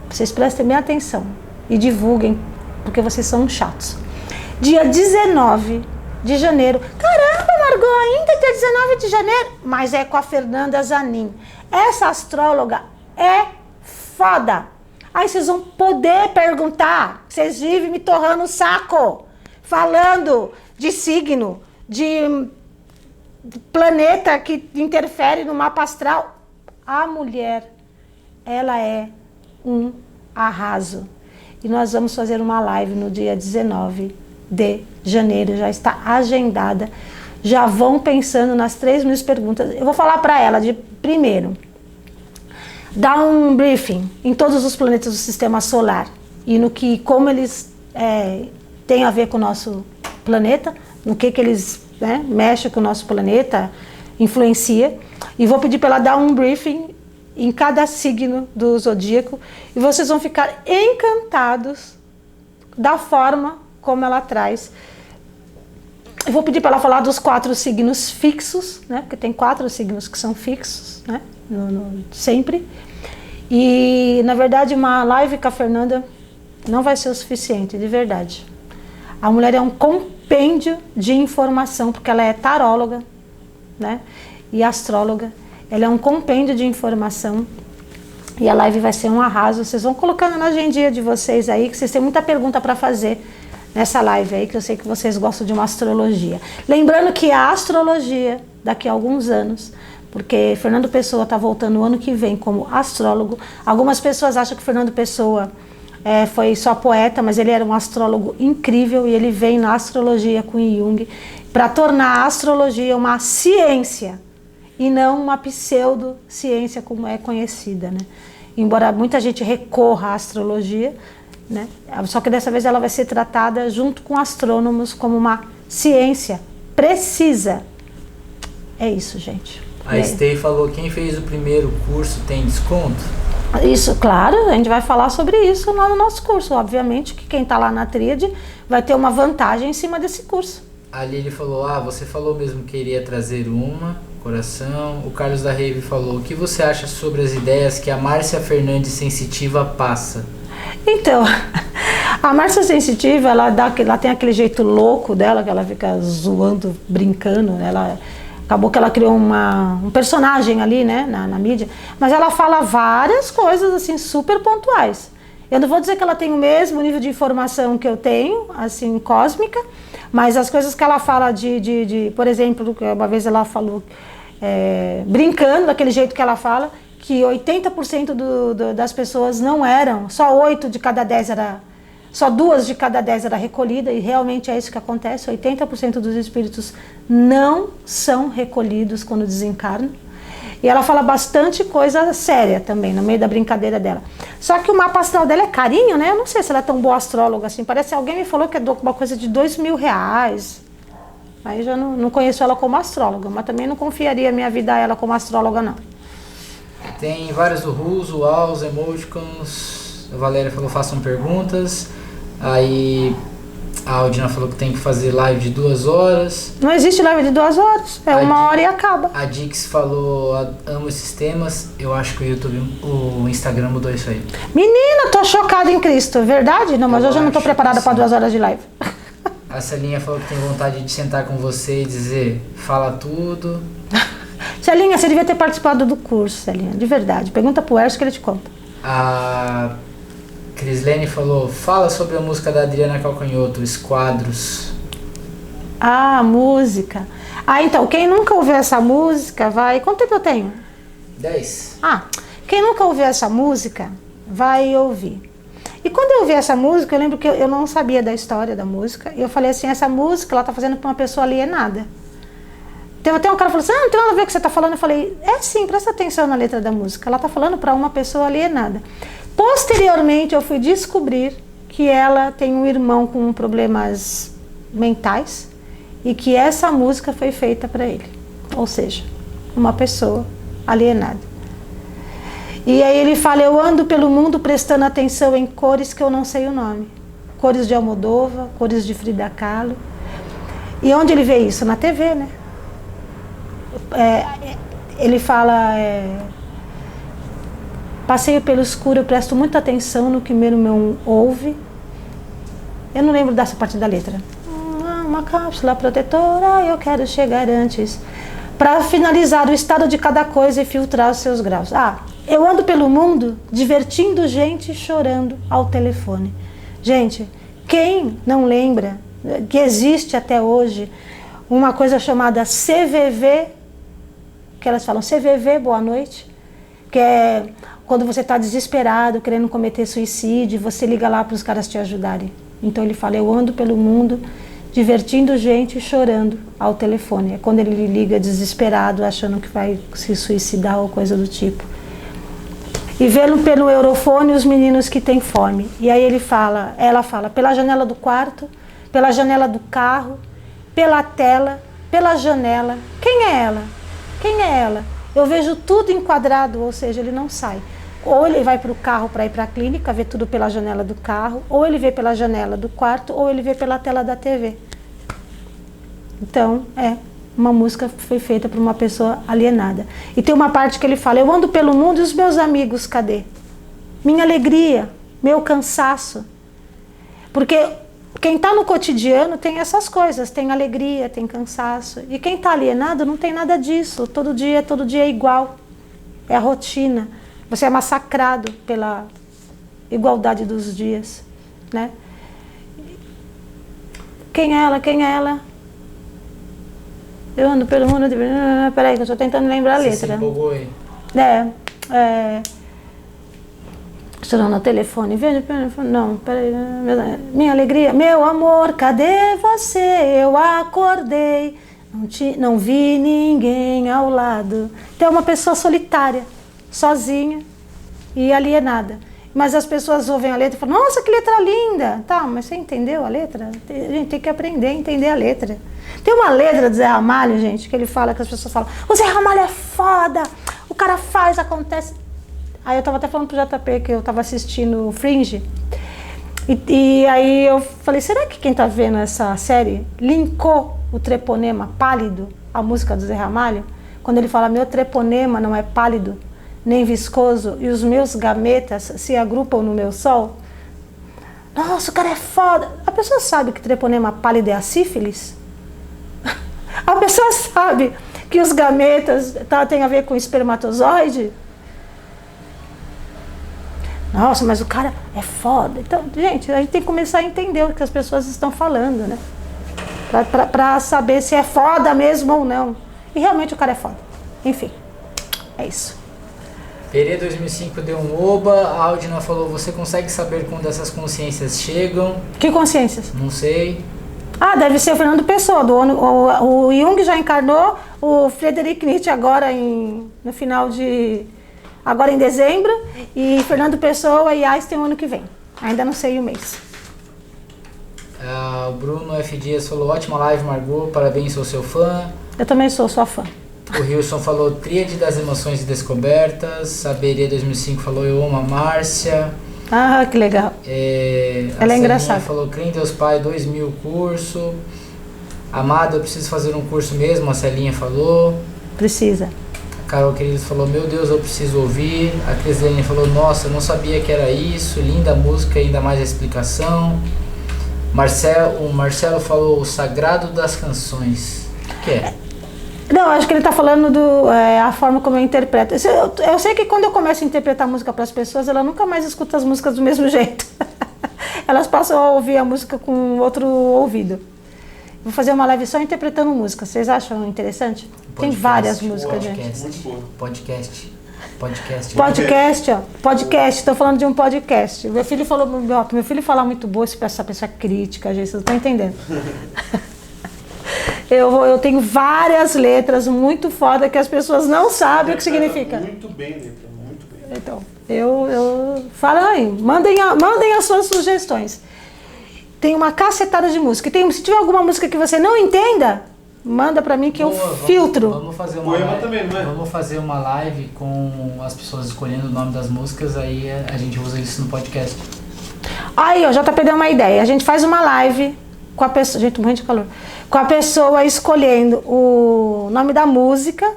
Vocês prestem bem atenção e divulguem, porque vocês são chatos. Dia 19 de janeiro. Caramba, Margot, ainda dia 19 de janeiro? Mas é com a Fernanda Zanin. Essa astróloga é foda. Aí vocês vão poder perguntar. Vocês vivem me torrando o saco. Falando de signo, de planeta que interfere no mapa astral. A mulher, ela é um arraso. E nós vamos fazer uma live no dia 19 de janeiro. Já está agendada. Já vão pensando nas 3.000 perguntas. Eu vou falar para ela de primeiro. Dar um briefing em todos os planetas do sistema solar e no que, como eles têm a ver com o nosso planeta, no que eles mexem com o nosso planeta, influencia. E vou pedir para ela dar um briefing em cada signo do zodíaco e vocês vão ficar encantados da forma como ela traz. Eu vou pedir para ela falar dos 4 signos fixos, né? Porque tem 4 signos que são fixos, né? Sempre. E, na verdade, uma live com a Fernanda não vai ser o suficiente, de verdade. A mulher é um compêndio de informação, porque ela é taróloga, né? E astróloga. Ela é um compêndio de informação. E a live vai ser um arraso. Vocês vão colocando na agendinha de vocês aí, que vocês têm muita pergunta para fazer nessa live aí, que eu sei que vocês gostam de uma astrologia. Lembrando que a astrologia, daqui a alguns anos, porque Fernando Pessoa está voltando o ano que vem como astrólogo. Algumas pessoas acham que Fernando Pessoa foi só poeta, mas ele era um astrólogo incrível e ele vem na astrologia com Jung para tornar a astrologia uma ciência e não uma pseudociência como é conhecida, né? Embora muita gente recorra à astrologia, né? Só que dessa vez ela vai ser tratada junto com astrônomos como uma ciência precisa. É isso, gente. A Stey falou, quem fez o primeiro curso tem desconto? Isso, claro, a gente vai falar sobre isso lá no nosso curso. Obviamente que quem está lá na Tríade vai ter uma vantagem em cima desse curso. A Lili falou, você falou mesmo que iria trazer uma, coração. O Carlos da Rave falou, o que você acha sobre as ideias que a Márcia Fernandes Sensitiva passa? Então, a Márcia Sensitiva, ela tem aquele jeito louco dela, que ela fica zoando, brincando, né? Acabou que ela criou um personagem ali, né, na mídia, mas ela fala várias coisas, assim, super pontuais. Eu não vou dizer que ela tem o mesmo nível de informação que eu tenho, assim, cósmica, mas as coisas que ela fala por exemplo, uma vez ela falou, brincando, daquele jeito que ela fala, que 80% das pessoas não eram, só 8 de cada 10 era... Só 2 de cada 10 era recolhida, e realmente é isso que acontece. 80% dos espíritos não são recolhidos quando desencarnam. E ela fala bastante coisa séria também, no meio da brincadeira dela. Só que o mapa astral dela é carinho, né? Eu não sei se ela é tão boa astróloga assim. Parece que alguém me falou que é uma coisa de R$2.000. Aí já não conheço ela como astróloga, mas também não confiaria minha vida a ela como astróloga, não. Tem vários uhus, uaus, emoticons. A Valéria falou, façam perguntas. Aí a Aldina falou que tem que fazer live de 2 horas. Não existe live de 2 horas, é 1 hora e acaba. A Dix falou, amo esses temas. Eu acho que o YouTube, o Instagram mudou isso aí. Menina, tô chocada em Cristo, verdade? Não, mas hoje eu não tô preparada para 2 horas de live. A Celinha falou que tem vontade de sentar com você e dizer, fala tudo. Celinha, você devia ter participado do curso, Celinha, de verdade. Pergunta pro Erso que ele te conta. A Crislene falou, fala sobre a música da Adriana Calcanhoto, Esquadros. Ah, música. Então, quem nunca ouviu essa música, vai... Quanto tempo eu tenho? 10. Quem nunca ouviu essa música, vai ouvir. E quando eu ouvi essa música, eu lembro que eu não sabia da história da música. E eu falei assim, essa música, ela tá fazendo pra uma pessoa alienada. Tem um cara que falou assim, não tem nada a ver com o que você tá falando. Eu falei, sim, presta atenção na letra da música. Ela tá falando pra uma pessoa alienada. Posteriormente, eu fui descobrir que ela tem um irmão com problemas mentais e que essa música foi feita para ele. Ou seja, uma pessoa alienada. E aí ele fala, eu ando pelo mundo prestando atenção em cores que eu não sei o nome. Cores de Almodóvar, cores de Frida Kahlo. E onde ele vê isso? Na TV, né? Ele fala... Passeio pelo escuro, eu presto muita atenção no que meu irmão ouve. Eu não lembro dessa parte da letra. Uma cápsula protetora, eu quero chegar antes. Para finalizar o estado de cada coisa e filtrar os seus graus. Eu ando pelo mundo divertindo gente e chorando ao telefone. Gente, quem não lembra que existe até hoje uma coisa chamada CVV, que elas falam CVV, boa noite, que é quando você está desesperado, querendo cometer suicídio, você liga lá para os caras te ajudarem. Então ele fala, eu ando pelo mundo divertindo gente e chorando ao telefone. É quando ele liga desesperado, achando que vai se suicidar ou coisa do tipo. E vê-lo pelo eurofone os meninos que têm fome. E aí ela fala, pela janela do quarto, pela janela do carro, pela tela, pela janela. Quem é ela? Quem é ela? Eu vejo tudo enquadrado, ou seja, ele não sai. Ou ele vai para o carro para ir para a clínica, vê tudo pela janela do carro, ou ele vê pela janela do quarto, ou ele vê pela tela da TV. Então, uma música foi feita por uma pessoa alienada. E tem uma parte que ele fala, eu ando pelo mundo e os meus amigos, cadê? Minha alegria, meu cansaço. Porque quem está no cotidiano tem essas coisas, tem alegria, tem cansaço. E quem está alienado não tem nada disso. Todo dia é igual. É a rotina. Você é massacrado pela igualdade dos dias, né? Quem é ela? Quem é ela? Eu ando pelo mundo... Peraí, que eu estou tentando lembrar a letra. Você se empolgou aí. Chorando no telefone. Não, peraí. Minha alegria. Meu amor, cadê você? Eu acordei. Não vi ninguém ao lado. Então é uma pessoa solitária, sozinha e alienada. Mas as pessoas ouvem a letra e falam, nossa, que letra linda. Tá, mas você entendeu a letra? A gente tem que aprender a entender a letra. Tem uma letra do Zé Ramalho, gente, que ele fala, que as pessoas falam, o Zé Ramalho é foda, o cara faz, acontece. Aí eu tava até falando pro JP que eu tava assistindo Fringe, e aí eu falei, será que quem tá vendo essa série linkou o treponema pálido à música do Zé Ramalho? Quando ele fala, meu treponema não é pálido, nem viscoso, e os meus gametas se agrupam no meu sol. Nossa, o cara é foda. A pessoa sabe que treponema pálido é a sífilis? A pessoa sabe que os gametas tem a ver com espermatozoide? Nossa, mas o cara é foda. Então, gente, a gente tem que começar a entender o que as pessoas estão falando, né? Pra saber se é foda mesmo ou não. E realmente o cara é foda. Enfim, é isso. Perê 2005 deu um oba, a Aldina falou, você consegue saber quando essas consciências chegam? Que consciências? Não sei. Ah, deve ser o Fernando Pessoa, o Jung já encarnou, o Friedrich Nietzsche agora no final de... Agora em dezembro, e Fernando Pessoa e Einstein o ano que vem. Ainda não sei o mês. O Bruno F. Dias falou, ótima live, Margot, parabéns, sou seu fã. Eu também sou sua fã. O Wilson falou, tríade das emoções e descobertas. A Berê 2005 falou, eu amo a Márcia. Ah, que legal. Ela é engraçada. Falou, crê em Deus Pai, 2000 curso. Amada, eu preciso fazer um curso mesmo, a Celinha falou. Precisa. A Carol Querido falou, meu Deus, eu preciso ouvir. A Crislene falou, nossa, eu não sabia que era isso. Linda a música, ainda mais a explicação. O Marcelo falou, o sagrado das canções. O que é? Não, acho que ele está falando a forma como eu interpreto. Eu sei que quando eu começo a interpretar música para as pessoas, ela nunca mais escuta as músicas do mesmo jeito. Elas passam a ouvir a música com outro ouvido. Vou fazer uma live só interpretando música. Vocês acham interessante? Tem várias músicas, gente. Podcast. Podcast, ó. Podcast, estou falando de um podcast. Meu filho falou, meu filho fala muito boa, essa pessoa é crítica, gente, vocês não estão entendendo. Eu tenho várias letras muito foda que as pessoas não sabem o que significa. Muito bem, letra, muito bem. Então, fala aí, mandem as suas sugestões. Tem uma cacetada de música. Se tiver alguma música que você não entenda, manda pra mim que eu filtro. Vamos fazer uma Poema live, também, não é? Vamos fazer uma live com as pessoas escolhendo o nome das músicas, aí a gente usa isso no podcast. Aí, ó, JP deu uma ideia. A gente faz uma live com a pessoa, gente, morrendo de calor, com a pessoa escolhendo o nome da música,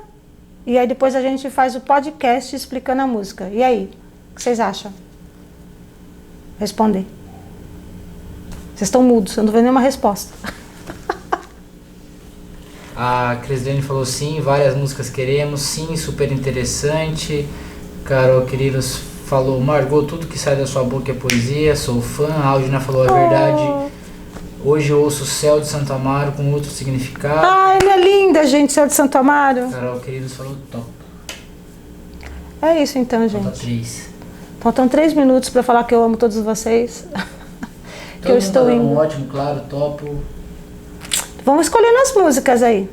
e aí depois a gente faz o podcast explicando a música. E aí, o que vocês acham? Responder. Vocês estão mudos, eu não vou nenhuma resposta. A Crislene falou sim, várias músicas queremos, sim, super interessante. Carol Quirilos falou, Margot, tudo que sai da sua boca é poesia, sou fã. A Aldina falou, a verdade, hoje eu ouço o Céu de Santo Amaro com outro significado. Ai, ela é linda, gente, Céu de Santo Amaro. Carol Quirilos falou, top. É isso então, Falta gente. 3. Faltam 3 minutos pra falar que eu amo todos vocês. Que Todo eu mundo estou tá dando indo. um ótimo, claro, topo. Vamos escolhendo as músicas aí.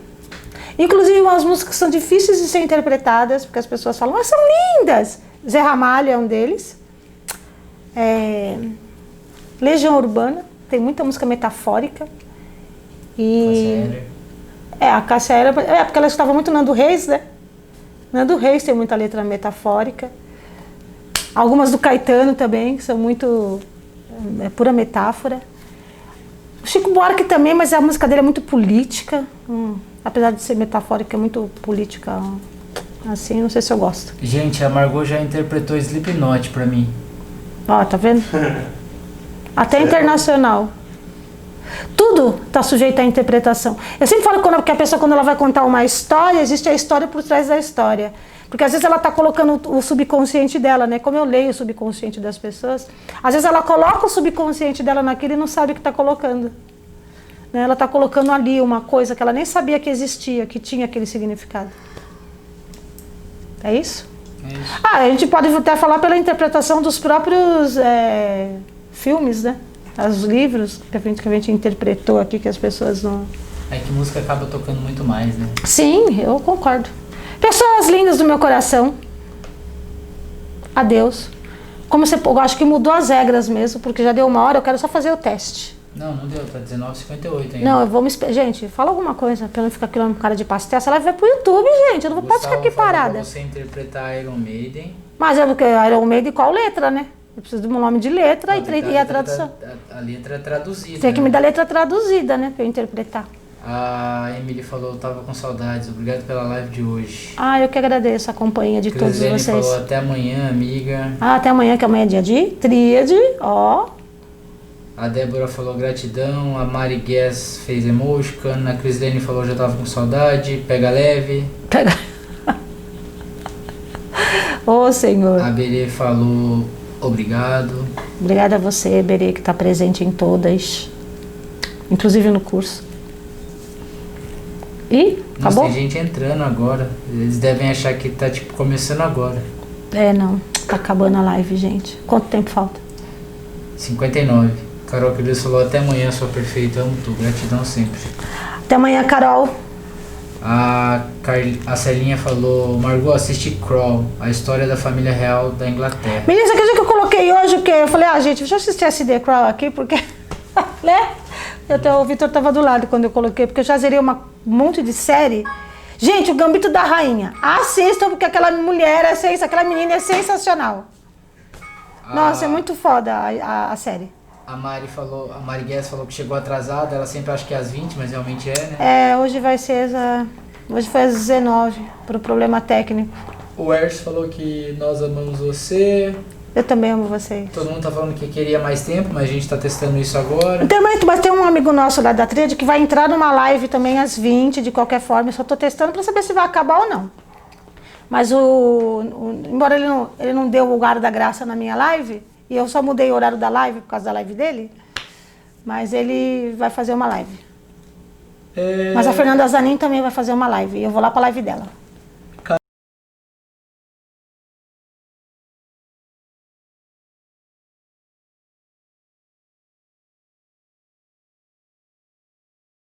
Inclusive umas músicas que são difíceis de ser interpretadas, porque as pessoas falam, mas são lindas. Zé Ramalho é um deles. Legião Urbana, tem muita música metafórica. E a Cássia Eller, porque ela estava muito Nando Reis, né? Nando Reis tem muita letra metafórica. Algumas do Caetano também, que são muito pura metáfora. O Chico Buarque também, mas a música dele é muito política. Apesar de ser metafórica, é muito política. Assim, não sei se eu gosto. Gente, a Margot já interpretou Slipknot pra mim. Ó, tá vendo? Até internacional. Tudo está sujeito à interpretação. Eu sempre falo que a pessoa, quando ela vai contar uma história, existe a história por trás da história. Porque às vezes ela está colocando o subconsciente dela, né? Como eu leio o subconsciente das pessoas, às vezes ela coloca o subconsciente dela naquilo e não sabe o que está colocando. Né? Ela está colocando ali uma coisa que ela nem sabia que existia, que tinha aquele significado. É isso? É isso. A gente pode até falar pela interpretação dos próprios filmes, né? Os livros que a gente interpretou aqui, que as pessoas não... É que música acaba tocando muito mais, né? Sim, eu concordo. Pessoas lindas do meu coração. Adeus. Eu acho que mudou as regras mesmo, porque já deu 1 hora, eu quero só fazer o teste. Não deu, tá 19h58 ainda. Não, eu vou me... Gente, fala alguma coisa, pra eu não ficar aqui com cara de pastel. Essa live vai pro YouTube, gente, eu não posso ficar aqui parada. Pra você interpretar Iron Maiden. Mas é porque Iron Maiden, qual letra, né? Eu preciso de um nome de letra e a tradução. A letra é traduzida. Tem que me dar letra traduzida, né, pra eu interpretar. A Emily falou, tava com saudades, obrigado pela live de hoje. Ah, eu que agradeço a companhia de todos Crisene vocês. falou, até amanhã, amiga. Até amanhã, que amanhã é dia de tríade, ó. A Débora falou gratidão, a Mari Guess fez emotion, a Crislene falou já tava com saudade, pega leve. Ô, Senhor. A Berê falou obrigado. Obrigada a você, Berê, que está presente em todas, inclusive no curso. E Nossa, acabou? tem gente entrando agora, eles devem achar que tá tipo começando agora. Não, tá acabando a live, gente. Quanto tempo falta? 59. Carol Queiroz falou, até amanhã, sua perfeita, amo tu, gratidão sempre. Até amanhã, Carol. A Celinha falou, Margot, assiste Crawl, a história da família real da Inglaterra. Menina, você acredita que eu coloquei hoje o quê? Eu falei, gente, deixa eu assistir esse The Crown aqui, porque... né? O Vitor tava do lado quando eu coloquei, porque eu já zerei um monte de série. Gente, o Gambito da Rainha. Assistam, porque aquela mulher aquela menina é sensacional. Nossa, é muito foda a série. A Mari Guess falou que chegou atrasada, ela sempre acha que é às 20, mas realmente é, né? Hoje vai ser hoje foi às 19, por problema técnico. O Ers falou que nós amamos você. Eu também amo vocês. Todo mundo tá falando que queria mais tempo, mas a gente tá testando isso agora. Mas tem um amigo nosso lá da Tríade que vai entrar numa live também às 20, de qualquer forma. Eu só tô testando pra saber se vai acabar ou não. Mas embora ele não deu o lugar da graça na minha live, e eu só mudei o horário da live por causa da live dele, mas ele vai fazer uma live. Mas a Fernanda Zanin também vai fazer uma live, e eu vou lá pra live dela.